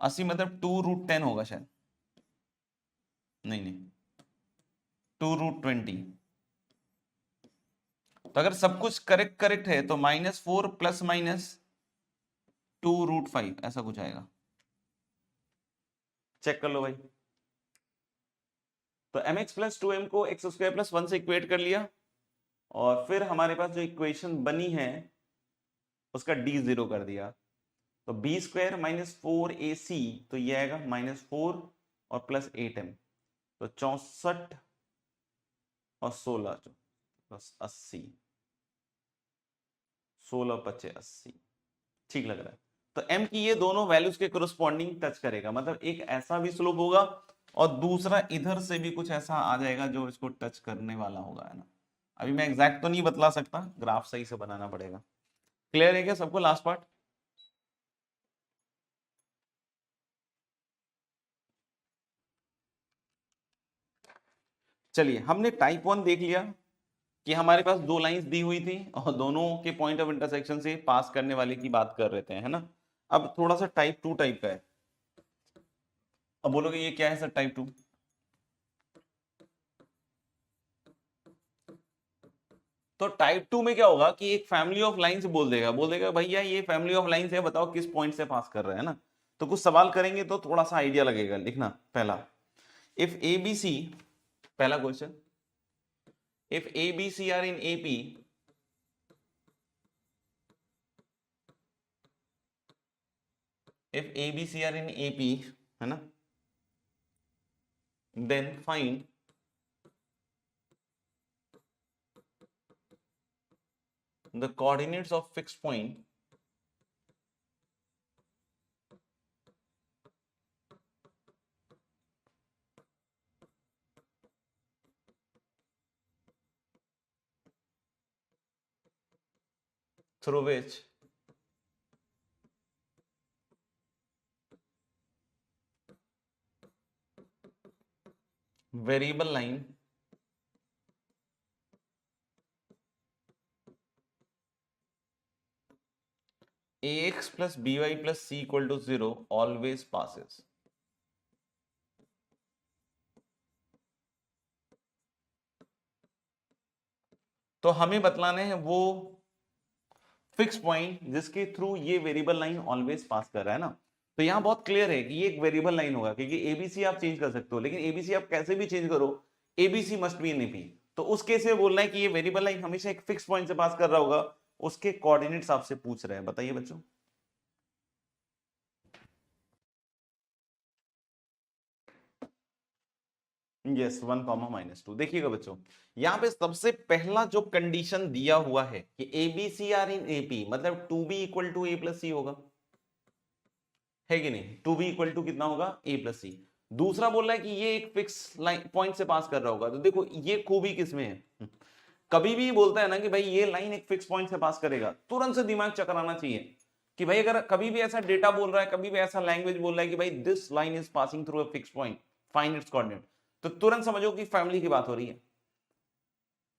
80 मतलब 2√10 होगा शायद, नहीं 2√20। तो अगर सब कुछ करेक्ट है तो -4 प्लस माइनस 2√5 ऐसा कुछ आएगा, चेक कर लो भाई। तो mx प्लस 2m को एक्स स्क्वायर प्लस 1 से इक्वेट कर लिया और फिर हमारे पास जो इक्वेशन बनी है उसका d जीरो कर दिया। तो b स्क्वायर माइनस 4ac, तो ये आएगा -4 और प्लस 8m, तो 64 और 16 प्लस 80, 16 25 80, ठीक लग रहा है। तो m की ये दोनों वैल्यूज के कोरस्पॉन्डिंग टच करेगा, मतलब एक ऐसा भी स्लोप होगा और दूसरा इधर से भी कुछ ऐसा आ जाएगा जो इसको टच करने वाला होगा, है ना। अभी मैं एग्जैक्ट तो नहीं बतला सकता, ग्राफ सही से बनाना पड़ेगा। क्लियर है क्या सबको लास्ट पार्ट? चलिए, हमने टाइप 1 देख लिया कि हमारे पास दो लाइंस दी हुई थी और दोनों के पॉइंट ऑफ इंटरसेक्शन से पास करने वाले की बात कर रहे थे, है ना। अब थोड़ा सा टाइप 2 टाइप का है। अब बोलोगे ये क्या है सर टाइप 2? तो टाइप 2 में क्या होगा कि एक फैमिली ऑफ लाइंस बोल देगा भैया ये फैमिली ऑफ लाइंस है, बताओ किस पॉइंट से पास कर रहे हैं ना। तो कुछ सवाल करेंगे तो थोड़ा सा आइडिया लगेगा। लिखना पहला, इफ ए बी सी, पहला question, if A B C are in AP, if A B C are in AP, है ना, then find the coordinates of fixed point through which variable line ax plus by plus c equal to 0 always passes। तो हमें बतलाने हैं वो fix point जिसके through ये variable line always पास कर रहा है ना। तो यहां बहुत क्लियर है कि ये एक वेरिएबल लाइन होगा, क्योंकि एबीसी आप चेंज कर सकते हो, लेकिन एबीसी आप कैसे भी चेंज करो, ABC must be in AP. तो उस केस में बोलना है कि ये वेरिएबल लाइन हमेशा एक फिक्स पॉइंट से पास कर रहा होगा, उसके कोऑर्डिनेट्स आपसे पूछ रहे हैं, बताइए बच्चों। Yes 1 comma -2। देखिएगा बच्चों, यहां पे सबसे पहला जो कंडीशन दिया हुआ है कि A B C are in AP, मतलब 2b equal to A plus C होगा, है कि नहीं। 2b इक्वल टू कितना होगा, a प्लस सी। दूसरा बोल रहा है कि ये एक फिक्स लाइन पॉइंट से पास कर रहा होगा। तो देखो ये खूबी किसमें है, कभी भी बोलता है ना कि भाई ये लाइन एक फिक्स पॉइंट से पास करेगा, तुरंत से दिमाग चकराना चाहिए कि भाई अगर कभी भी ऐसा डेटा बोल रहा है, कभी भी ऐसा लैंग्वेज बोल रहा है कि भाई this line is passing through a fix point, find its coordinate, तो तुरंत समझो कि फैमिली की बात हो रही है,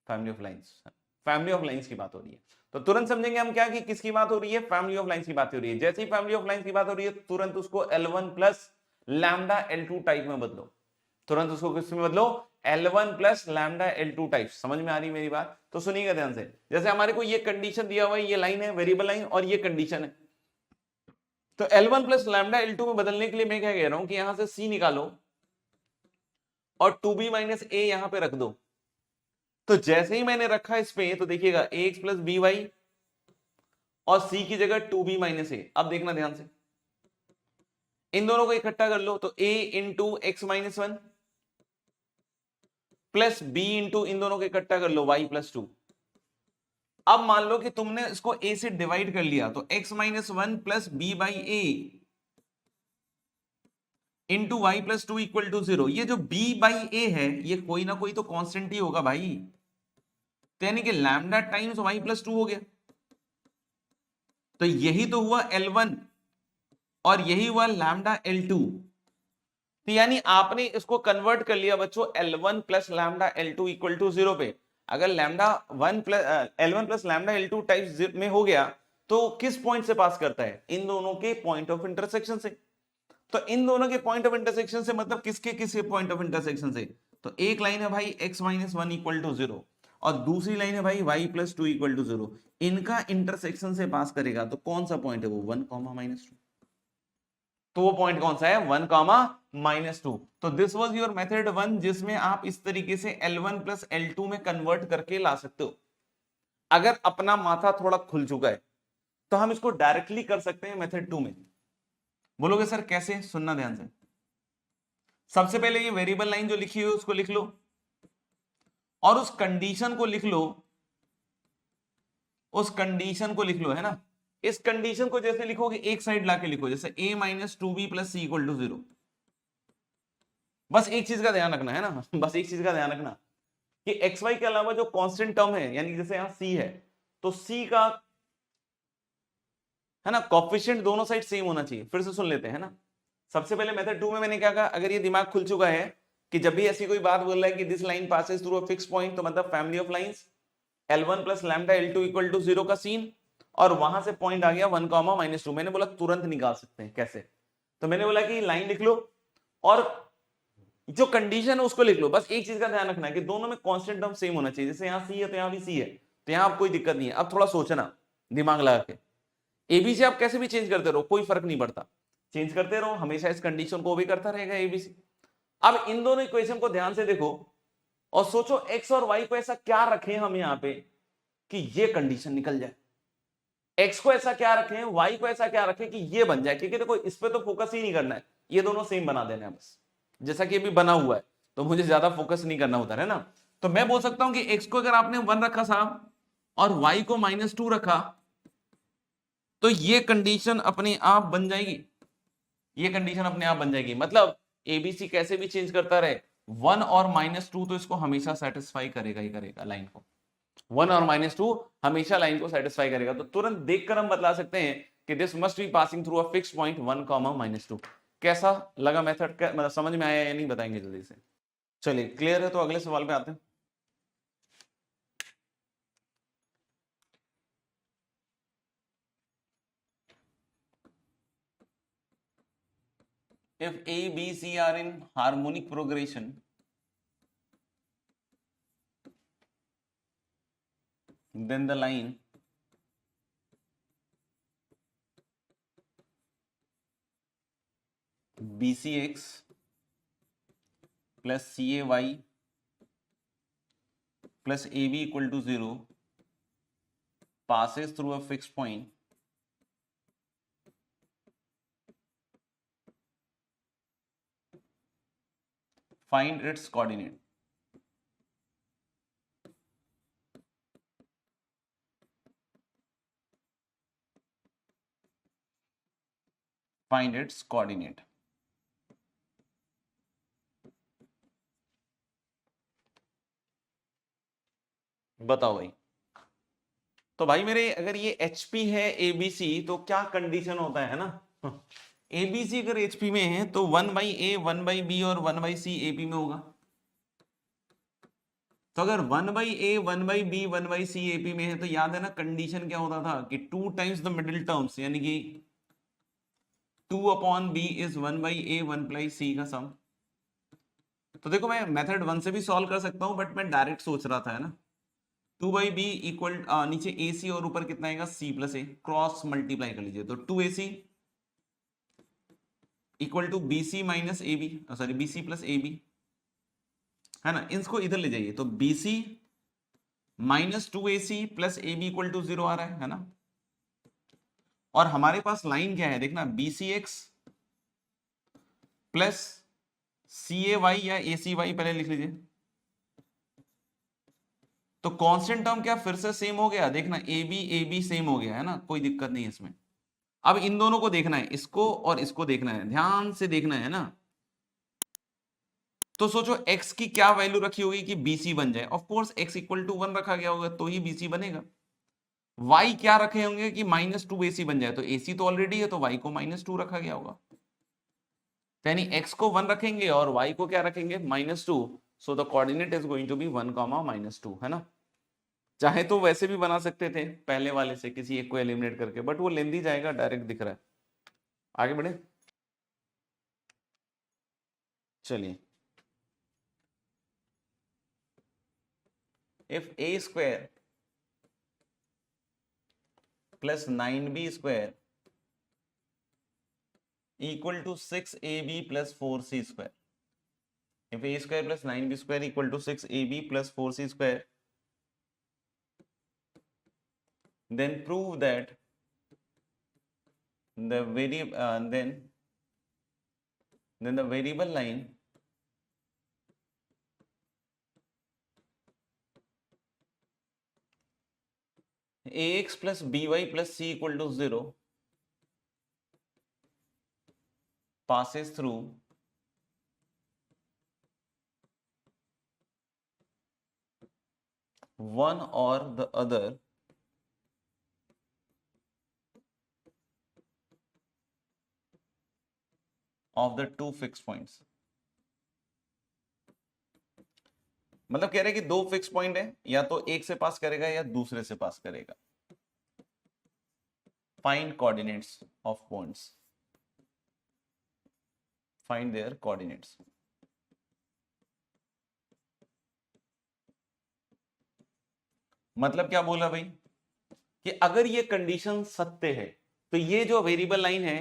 family of lines. Family of lines की बात हो रही है। तो तुरंत समझेंगे हम क्या कि किसकी बात हो रही है, फैमिली ऑफ लाइंस की बात हो रही है। जैसे ही फैमिली ऑफ लाइंस की बात हो रही है तुरंत उसको L1 plus lambda L2 type में बदलो, तुरंत उसको किस में बदलो, L1 plus lambda L2 type. समझ में आ रही मेरी बात? तो सुनिएगा ध्यान से, जैसे हमारे को ये कंडीशन दिया हुआ है, ये लाइन है वेरिएबल लाइन और ये कंडीशन है, तो L1 प्लस लैम्डा L2 में बदलने के लिए मैं क्या कह रहा हूं कि यहां से C निकालो और 2b माइनस a यहां पे रख दो। तो जैसे ही मैंने रखा इस पे तो देखिएगा ax प्लस बी वाई और c की जगह 2b माइनस a। अब देखना ध्यान से, इन दोनों को इकट्ठा कर लो तो a into x minus one plus b into इन दोनों को इकट्ठा कर लो y प्लस टू। अब मान लो कि तुमने इसको a से डिवाइड कर लिया तो x minus one plus B by A into y plus two equal to 0। ये जो b बाई ए है ये कोई ना कोई तो कांस्टेंट ही होगा भाई, तो यानी कि lambda times y plus two हो गया। तो यही तो हुआ L1 और यही हुआ लैम्डा L2। तो यानी आपने इसको कन्वर्ट कर लिया बच्चों L1 plus lambda L2 equal to 0 पे। अगर lambda L1 plus lambda L2 type में हो गया तो किस पॉइंट से पास करता है, इन दोनों के पॉइंट ऑफ इंटरसेक्शन से। तो इन दोनों के पॉइंट ऑफ इंटरसेक्शन से मतलब किसके किसके पॉइंट ऑफ इंटरसेक्शन से, तो एक लाइन है भाई x minus one equal to 0 और दूसरी लाइन है भाई y plus two equal to 0। इनका इंटरसेक्शन से पास करेगा तो कौन सा पॉइंट है वो 1 कॉमा माइनस टू। तो वो पॉइंट कौन सा है 1 कॉमा माइनस टू। तो दिस वाज योर मेथड 1 जिसमें आप इस तरीके से L1 प्लस L2 में कन्वर्ट करके ला सकते हो। अगर अपना माथा थोड़ा खुल चुका है तो हम इसको डायरेक्टली कर सकते हैं मेथड 2 में। बोलोगे सर कैसे, सुनना ध्यान से। सबसे पहले ये वेरिएबल लाइन जो लिखी हुई है उसको लिख लो और उस कंडीशन को लिख लो, उस कंडीशन को लिख लो, है ना। इस कंडीशन को जैसे लिखोगे एक साइड लाके लिखो, जैसे a minus two b plus c equal to 0। बस एक चीज का ध्यान रखना है ना, बस एक चीज का ध्यान रखना कि एक्स वाई के अलावा जो कांस्टेंट टर्म है, यानी जैसे यहां c है तो c का है ना कोएफिशिएंट दोनों साइड सेम होना चाहिए। फिर से सुन लेते हैं ना। सबसे पहले मेथड 2 में मैंने क्या कहा, अगर ये दिमाग खुल चुका है कि जब भी ऐसी कोई बात बोल रहा है कि this line passes through a fix point, तो मतलब family of lines L1 plus lambda L2 equal to 0 का सीन, और वहां से पॉइंट आ गया 1 कॉमा माइनस टू। मैंने बोला तुरंत निकाल सकते हैं, कैसे? तो मैंने बोला कि लाइन लिख लो और जो कंडीशन है उसको लिख लो। बस एक चीज का ध्यान रखना है कि दोनों में कांस्टेंट टर्म सेम होना चाहिए। जैसे यहाँ सी है तो यहाँ भी सी है, तो यहाँ आप कोई दिक्कत नहीं है। अब थोड़ा सोचना दिमाग लगा के, एबीसी आप कैसे भी चेंज करते रहो, कोई फर्क नहीं पड़ता, चेंज करते रहो, हमेशा इस कंडीशन को भी करता रहेगा एबीसी। अब इन दोनों इक्वेशन को ध्यान से देखो और सोचो एक्स और वाई को ऐसा क्या रखें हम यहाँ पे कि ये कंडीशन निकल जाए। एक्स को ऐसा क्या रखें, वाई को ऐसा क्या रखें कि ये बन जाए। क्योंकि देखो इस पे तो फोकस ही नहीं करना है, ये दोनों सेम बना देना है बस। जैसा कि अभी बना हुआ है तो मुझे ज्यादा फोकस नहीं करना होता है ना। तो मैं बोल सकता हूं कि एक्स को अगर आपने 1 रखा साहब और वाई को -2 रखा तो ये कंडीशन अपने आप बन जाएगी, ये कंडीशन अपने आप बन जाएगी। मतलब एबीसी कैसे भी चेंज करता रहे 1 और -2 तो इसको हमेशा सेटिस्फाई करेगा ही करेगा, लाइन को 1 और -2 हमेशा लाइन को सेटिस्फाई करेगा। तो तुरंत देखकर हम बतला सकते हैं कि this must be passing through a fixed point 1, -2। कैसा लगा मेथड, मतलब समझ में आया या नहीं बताएंगे जल्दी से। चलिए क्लियर है तो अगले सवाल पे आते हैं। If A, B, C are in harmonic progression, then the line BCX plus CAY plus AB equal to 0 passes through a fixed point find its coordinate। find its coordinate। बताओ भाई। तो भाई मेरे अगर ये HP है ABC तो क्या कंडीशन होता है ना, ABC अगर HP में है तो 1/A 1/B और 1/C AP में होगा। तो अगर 1/a 1/b 1/c AP में है तो याद है ना कंडीशन क्या होता था कि 2 टाइम्स द मिडिल टर्म्स, यानी कि 2/b इज 1/a 1/c का सम। तो देखो मैं मेथड 1 से भी सॉल्व कर सकता हूं, बट मैं डायरेक्ट सोच रहा था, है ना। 2/b इक्वल नीचे ac और ऊपर कितना आएगा c plus a, cross multiply कर लीजिए तो 2ac equal to bc minus ab, sorry bc plus ab, है ना। इसको इधर ले जाइए तो bc minus 2ac plus ab equal to 0 आ रहा है ना। और हमारे पास लाइन क्या है देखना, bcx प्लस cay या acy, पहले लिख लीजिए। तो कांस्टेंट टर्म क्या फिर से सेम हो गया, देखना ab सेम हो गया, है ना, कोई दिक्कत नहीं है इसमें। अब इन दोनों को देखना है, इसको और इसको देखना है, ध्यान से देखना है ना। तो सोचो x की क्या वैल्यू रखी होगी कि bc बन जाए, of course x equal to 1 रखा गया होगा तो ही bc बनेगा। y क्या रखे होंगे कि -2ac बन जाए, तो ac तो ऑलरेडी है तो y को -2 रखा गया होगा। यानी x को 1 रखेंगे और y को क्या रखेंगे -2, so the coordinate is going to be 1, -2, है ना। चाहे तो वैसे भी बना सकते थे पहले वाले से किसी एक को एलिमिनेट करके, बट वो लेंदी जाएगा, डायरेक्ट दिख रहा है। आगे बढ़े, चलिए। If a square plus 9b square equal to 6ab plus 4c square, if a square plus 9b square equal to 6ab plus 4c square, then prove that the variable then the variable line ax plus by plus c equal to 0 passes through one or the other of the two fixed points। मतलब कह रहे हैं कि दो fix point है, या तो एक से पास करेगा या दूसरे से पास करेगा। Find coordinates of points, find their coordinates. मतलब क्या बोला भाई कि अगर ये कंडीशन सत्य है तो ये जो वेरिएबल लाइन है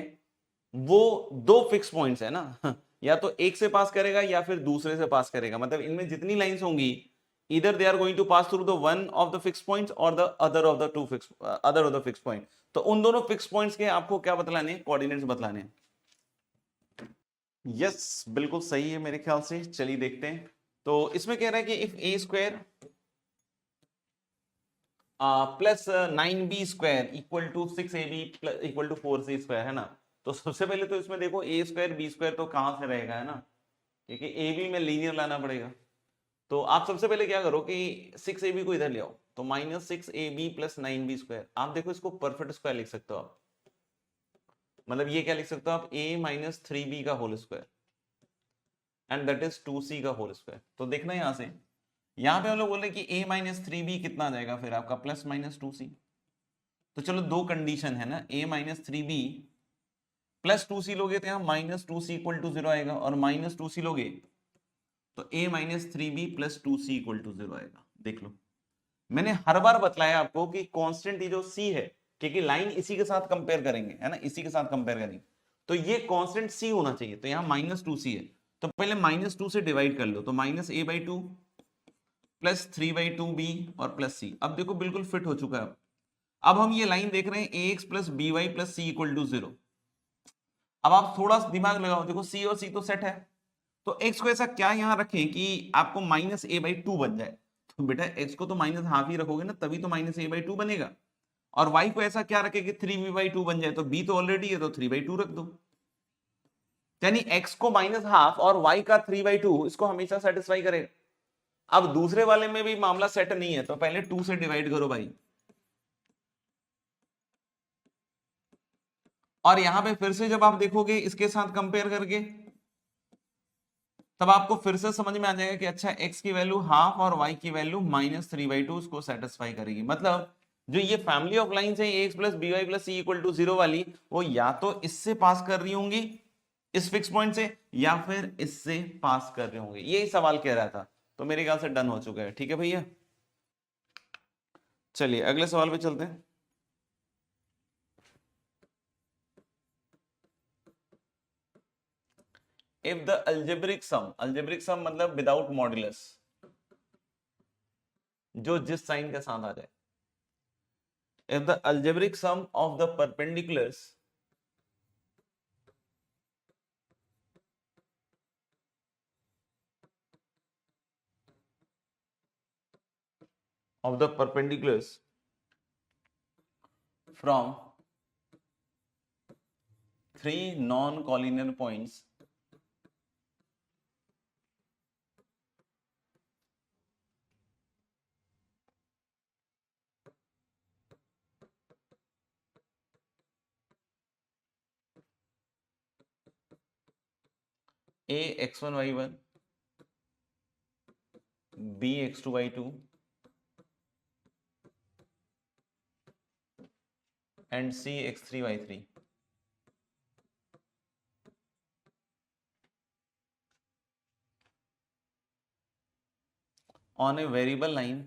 वो दो फिक्स पॉइंट्स है ना, या तो एक से पास करेगा या फिर दूसरे से पास करेगा। मतलब इनमें जितनी लाइंस होंगी इधर they are going to pass through the one of the fix points और the other of the fix point. तो उन दोनों फिक्स पॉइंट्स के आपको क्या बतलाने हैं, कोऑर्डिनेट्स बतलाने हैं। यस बिल्कुल सही है मेरे ख्याल से। चलिए देखते हैं। तो इसमें कह रहा है कि if a square plus 9b square equal to 6ab equal to 4c square, है ना। तो सबसे पहले तो इसमें देखो a स्क्वायर b स्क्वायर तो कहां से रहेगा, है ना, क्योंकि ab में लीनियर लाना पड़ेगा। तो आप सबसे पहले क्या करो कि 6ab को इधर ले आओ, तो -6ab प्लस 9b स्क्वायर। आप देखो इसको परफेक्ट स्क्वायर लिख सकते हो आप, मतलब ये क्या लिख सकते हो आप, a माइनस 3b का whole square and that is 2c का होल स्क्वायर। तो देखना यहां से, यहां पे हम लोग बोल रहे हैं कि a माइनस 3b कितना आ जाएगा फिर आपका +-2c। तो चलो दो कंडीशन है ना, a minus 3b plus 2c लोगे तो यहाँ -2c इक्वल टू 0 आएगा, और -2c लोगे तो a minus 3b plus 2c equal to 0 आएगा। देख लो मैंने हर बार बतलाया आपको कि कांस्टेंट ये जो c है, क्योंकि लाइन इसी के साथ कंपेयर करेंगे, है ना, इसी के साथ कंपेयर करेंगे, तो ये कांस्टेंट c होना चाहिए। तो यहाँ -2c है तो पहले -2 से डिवाइड कर लो, तो -a/2 प्लस 3/2b और प्लस c। अब देखो बिल्कुल फिट हो चुका है। अब हम ये लाइन देख रहे हैं ax plus by plus c equal to 0। अब आप थोड़ा सा दिमाग लगाओ, देखो c और c तो सेट है, तो x को ऐसा क्या यहां रखें कि आपको -a/2 बन जाए। तो बेटा x को तो माइनस हाफ ही रखोगे ना, तभी तो -a/2 बनेगा। और y को ऐसा क्या रखे कि 3b/2 बन जाए, तो b तो ऑलरेडी है तो 3/2 रख दो। यानी x को माइनस हाफ और y का 3/2 इसको हमेशा सेटिस्फाई करेगा। अब दूसरे वाले में भी मामला सेट नहीं है, तो पहले 2 से डिवाइड करो भाई, और यहां पे फिर से जब आप देखोगे इसके साथ कंपेयर करके तब आपको फिर से समझ में आ जाएगा कि अच्छा x की वैल्यू हाफ और y की वैल्यू -3/2 उसको सेटिस्फाई करेगी। मतलब जो ये फैमिली ऑफ लाइंस है ax plus B y plus c equal to 0 वाली, वो या तो इससे पास कर रही होंगी इस फिक्स पॉइंट से, या फिर इससे पास कर रहे होंगे। यही सवाल कह रहा था, तो मेरे ख्याल से डन हो चुका है। ठीक है भैया, चलिए अगले सवाल पे चलते हैं। इफ द अल्जेब्रिक सम मतलब विदाउट मॉड्यूलस, जो जिस साइन के साथ आ जाए। If the algebraic sum of the perpendiculars from three non-collinear points a x1 y1, b x2 y2 and c x3 y3 on a variable line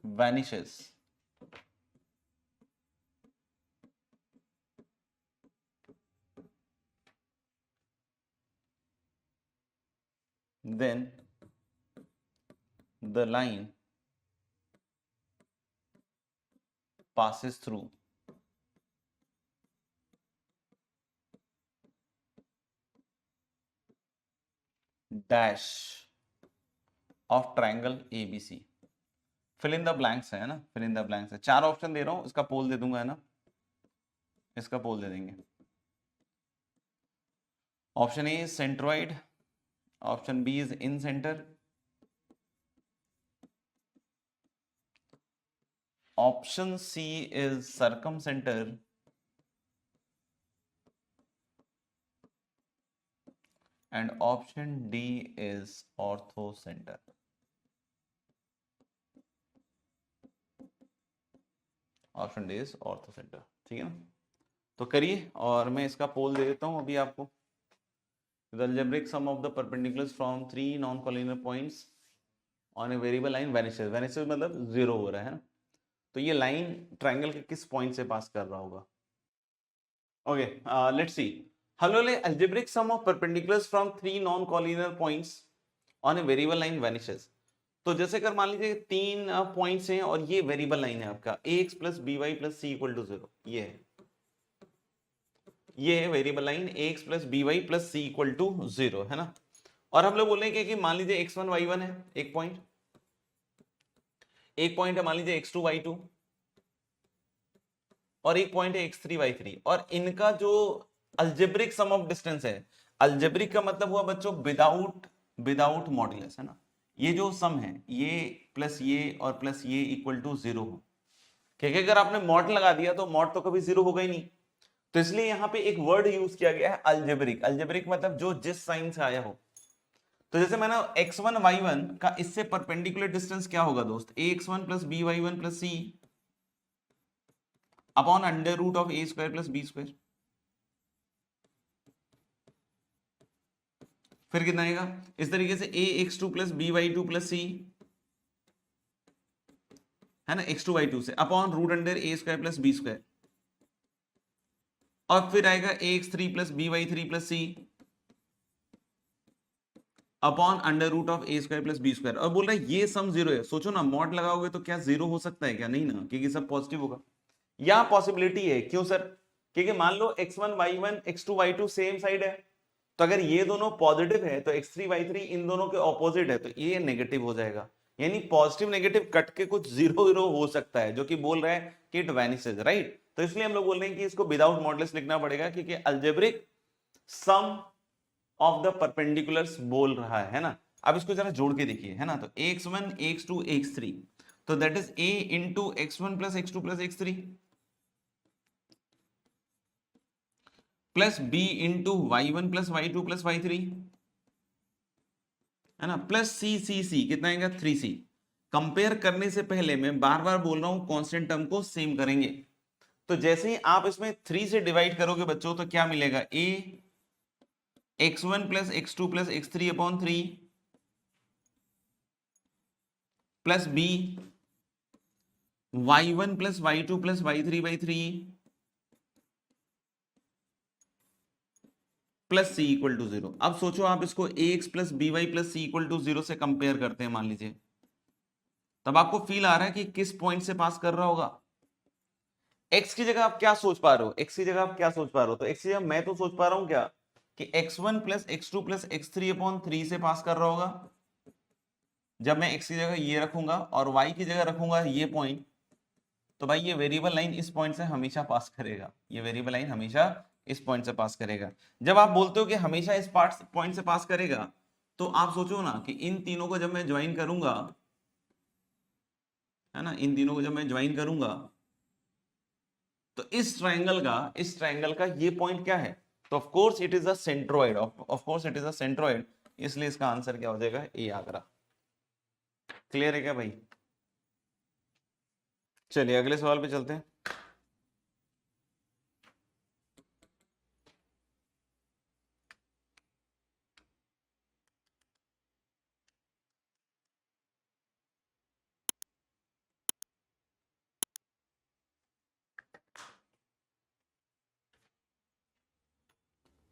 vanishes then the line passes through dash of triangle ABC। Fill in the blanks है ना, fill in the blanks है। चार option दे रहा हूं, इसका poll दे दूंगा, है ना, इसका पोल दे देंगे। Option A is centroid, option B is incentre, option C is circumcentre, and option D is ortho center। Option D is orthocentre, ठीक है ना। तो करिए, और मैं इसका पोल दे देता हूं अभी आपको। The algebraic sum of the perpendiculars from three non-collinear points on a variable line vanishes। vanishes मतलब जीरो हो रहा है ना। तो ये लाइन ट्रायंगल के किस पॉइंट से पास कर रहा होगा। Okay, let's see. हलोले algebraic sum of perpendiculars from three non-collinear points on a variable line vanishes। तो जैसे अगर मान लीजिए तीन पॉइंट्स हैं और ये वेरिएबल लाइन है आपका ax plus B y plus c equal to 0, ये है variable line ax plus B y plus c equal to 0, है ना। और हम लोग बोल रहे हैं कि मान लीजिए x1 y1 है एक पॉइंट है, मान लीजिए x2 y2 और एक पॉइंट है x3 y3, और इनका जो अल्जेब्रिक सम ऑफ डिस्टेंस है, अल्जेब्रिक का मतलब हुआ बच्चों विदाउट मॉड्यूलस, है ना। ये जो सम है ये प्लस ये और प्लस ये इक्वल टू 0 हो, क्योंकि अगर आपने मॉड लगा दिया तो मॉड तो कभी 0 होगा ही नहीं। तो इसलिए यहां पे एक वर्ड यूज किया गया है अल्जेब्रिक। अल्जेब्रिक मतलब जो जिस साइन से आया हो। तो जैसे मैंने x1 y1 का इससे परपेंडिकुलर डिस्टेंस क्या होगा दोस्त, ax1 plus B Y one plus C upon under root of A square plus B square. फिर कितना आएगा इस तरीके से ax2 plus B Y two plus C, है ना, x2 y2 से upon root under A square plus B square, और फिर आएगा ax3 plus B Y three plus C upon under root of A square plus B square. और बोल रहा है ये सम 0 है। सोचो ना, मॉड लगाओगे तो क्या 0 हो सकता है क्या, नहीं ना, क्योंकि सब पॉजिटिव होगा। या पॉसिबिलिटी है, क्यों सर, क्योंकि मान लो x1 y1 x2 y2 same side है, तो अगर ये दोनों पॉजिटिव है तो x3 y3 इन दोनों के ऑपोजिट है, तो ये नेगेटिव हो जाएगा। यानी पॉजिटिव नेगेटिव कट के कुछ 0 हो सकता है, जो कि बोल रहा है कि इट वैनिसेस, राइट। तो इसलिए हम लोग बोल रहे हैं कि इसको विदाउट मॉडुलस लिखना पड़ेगा, क्योंकि algebraic sum of the perpendiculars बोल रहा है ना। अब इसको जरा जोड़ के देखिए, है ना। तो x1 x2 x3, तो that is a into x1 plus x2 plus x3, plus b into y1 plus y2 plus y3, है ना, प्लस सी कितना आएगा 3c। कंपेयर करने से पहले मैं बार बार बोल रहा हूं कांस्टेंट टर्म को सेम करेंगे। तो जैसे ही आप इसमें 3 से डिवाइड करोगे बच्चों तो क्या मिलेगा, a x1 plus x2 plus x3 upon 3 plus b y1 plus y2 plus y3 by 3 plus c equal to 0। अब सोचो आप इसको ax plus B y plus c equal to 0 से कंपेयर करते हैं मान लीजिए, तब आपको फील आ रहा है कि किस पॉइंट से पास कर रहा होगा। x की जगह आप क्या सोच पा रहे हो, x की जगह आप क्या सोच पा रहे हो, तो x की जगह मैं तो सोच पा रहा हूं क्या कि x1 plus x2 plus x3 upon 3 से पास कर रहा होगा। जब मैं x की जगह ये रखूंगा और y की जगह रखूंगा ये पॉइंट, तो भाई ये वेरिएबल लाइन इस पॉइंट से हमेशा पास करेगा, ये वेरिएबल लाइन हमेशा इस पॉइंट से पास करेगा। जब आप बोलते हो कि हमेशा इस पॉइंट से पास करेगा, तो आप सोचो ना कि इन तीनों को जब मैं ज्वाइन करूंगा, है ना, इन तीनों को जब मैं ज्वाइन करूंगा तो इस ट्रायंगल का ये पॉइंट क्या है, तो of course it is a centroid, of course it is a centroid, इसलिए इसका आंसर क्या हो जाएगा, ए आगरा। क्लियर है क्या भाई? चलिए अगले सवाल पे चलते हैं।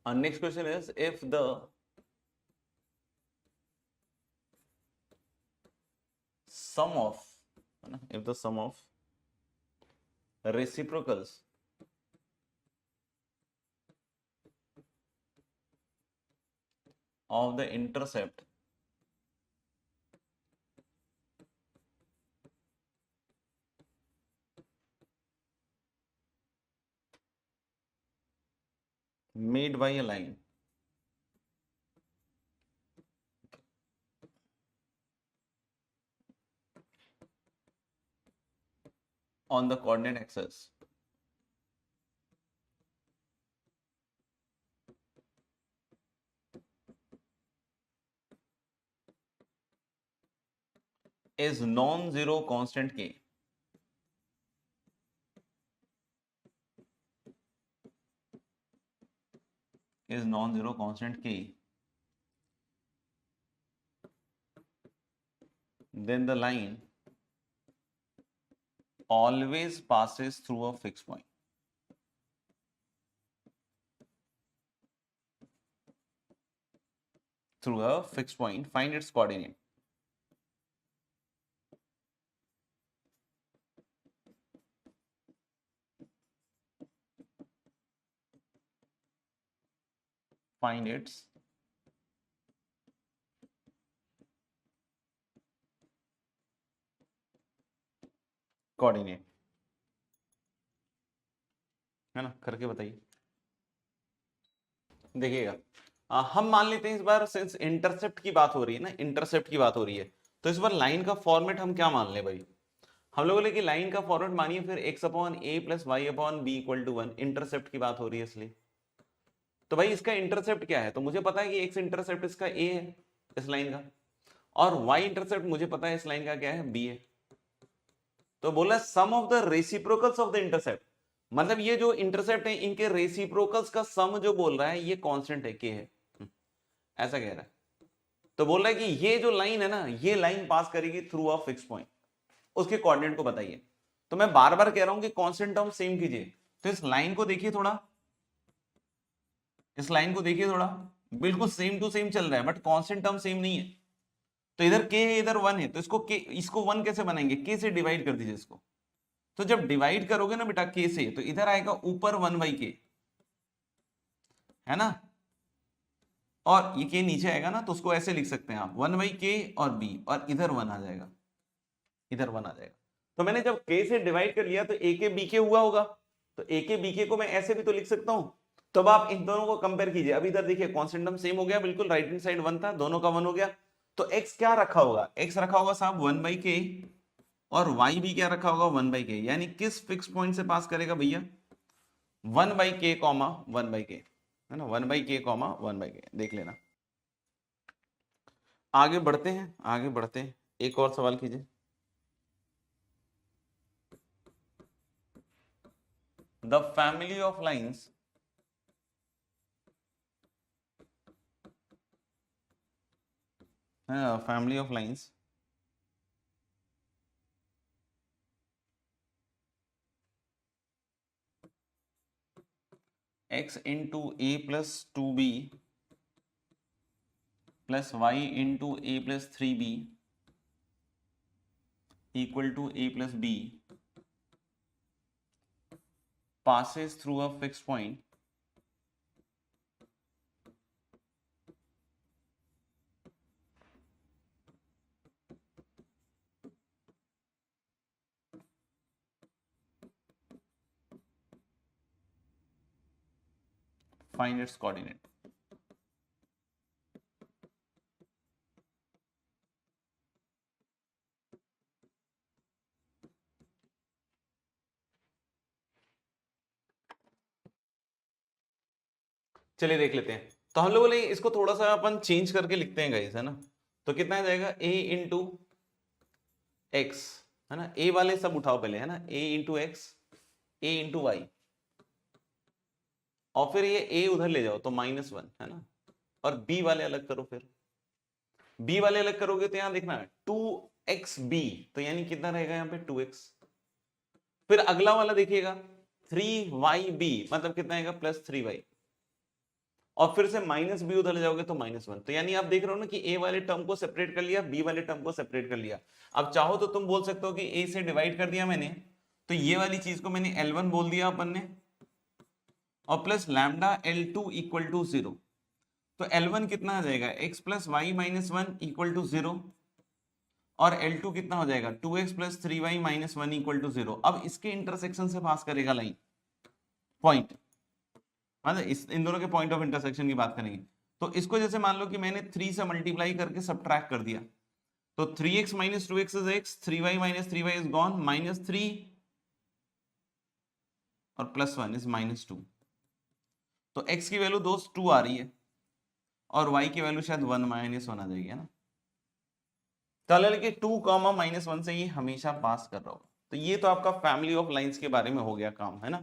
Next question is if the sum of, if the sum of reciprocals of the intercept made by a line on the coordinate axis is non-zero constant k, is non-zero constant k, then the line always passes through a fixed point. Through a fixed point, find its coordinate. Find its coordinate, है ना, करके बताइए। देखिएगा हम मान लेते हैं इस बार, सिंस इंटरसेप्ट की बात हो रही है ना, इंटरसेप्ट की बात हो रही है, तो इस बार लाइन का फॉर्मेट हम क्या मान ले भाई, हम लोग बोले कि लाइन का फॉर्मेट मानिए फिर x upon a plus y upon b equal to 1, intercept की बात हो रही है इसलिए। तो भाई इसका इंटरसेप्ट क्या है, तो मुझे पता है कि x इंटरसेप्ट इसका a है इस लाइन का, और y इंटरसेप्ट मुझे पता है इस लाइन का क्या है, b है। तो बोला sum of the reciprocals of the intercept, मतलब ये जो इंटरसेप्ट है इनके रेसिप्रोकल्स का सम जो बोल रहा है ये कांस्टेंट है, के है, ऐसा कह रहा है। तो बोल रहा है कि ये जो लाइन है ना, ये लाइन पास करेगी थ्रू अ फिक्स पॉइंट, उसके कोऑर्डिनेट को बताइए। तो मैं बार बार कह रहा हूं कि कांस्टेंट टर्म सेम कीजिए, तो इस लाइन को देखिए थोड़ा, इस लाइन को देखिए थोड़ा, बिल्कुल सेम टू सेम चल रहा है बट कांस्टेंट टर्म सेम नहीं है। तो इधर k है इधर 1 है, तो इसको k, इसको 1 कैसे बनाएंगे, k से डिवाइड कर दीजिए इसको। तो जब डिवाइड करोगे ना बेटा k से, तो इधर आएगा ऊपर 1/k, है ना, और ये k नीचे आएगा ना, तो उसको ऐसे लिख सकते हैं आप 1/k और b, और इधर 1 आ जाएगा, इधर 1 आ जाएगा। तो मैंने जब k से डिवाइड कर लिया तो ak bk हुआ होगा, तो ak bk को मैं ऐसे भी तो लिख सकता हूं। तो अब आप इन दोनों को कंपेयर कीजिए, अब इधर देखिए कांस्टेंट टर्म सेम हो गया, बिल्कुल राइट हैंड साइड 1 था, दोनों का 1 हो गया। तो x क्या रखा होगा, x रखा होगा साहब 1/k, और y भी क्या रखा होगा 1/k, यानी किस फिक्स पॉइंट से पास करेगा भैया, 1 बाई के कॉमा 1 बाई के, है ना, 1 बाई के कॉमा 1 बाई के, देख लेना। आगे बढ़ते हैं, आगे बढ़ते हैं, एक और सवाल कीजिए। The family of lines family of lines x into a plus 2b plus y into a plus 3b equal to a plus b passes through a fixed point find its coordinate। चलिए देख लेते हैं। तो हम लोग बोले इसको थोड़ा सा अपन चेंज करके लिखते हैं गाइस, है ना। तो कितना आ जाएगा a इंटू एक्स, है ना, a वाले सब उठाओ पहले, है ना, a into x, a into y, और फिर ये a उधर ले जाओ तो -1, है ना, और b वाले अलग करो। फिर b वाले अलग करोगे तो यहां देखना 2xb, तो यानी कितना रहेगा यहाँ पे 2x। फिर अगला वाला देखिएगा 3yb, मतलब कितना आएगा +3y, और फिर से -b उधर ले जाओगे तो -1। तो यानी आप देख रहे हो ना कि a वाले टर्म को सेपरेट कर लिया, b वाले टर्म को सेपरेट कर लिया। अब चाहो तो तुम बोल सकते हो कि a से डिवाइड कर दिया मैंने, तो ये वाली चीज को मैंने L1 बोल दिया अपन ने, और plus lambda L2 equal to 0। तो L1 कितना आ जाएगा x plus y minus 1 equal to 0, और L2 कितना हो जाएगा 2x plus 3y minus 1 equal to 0। अब इसके इंटरसेक्शन से पास करेगा लाइन पॉइंट, मतलब इन दोनों के पॉइंट ऑफ इंटरसेक्शन की बात करेंगे। तो इसको जैसे मान लो कि मैंने 3 से मल्टीप्लाई करके सब्ट्रैक्ट कर दिया, तो 3x minus 2x is x, 3y minus 3y is gone, -3 और +1 इज -2। तो x की वैल्यू दोस्त 2 आ रही है, और y की वैल्यू शायद 1 -1 आ जाएगी, है ना। तो कि 2, -1 से ये हमेशा पास कर रहा होगा। तो ये तो आपका फैमिली ऑफ लाइंस के बारे में हो गया काम, है ना।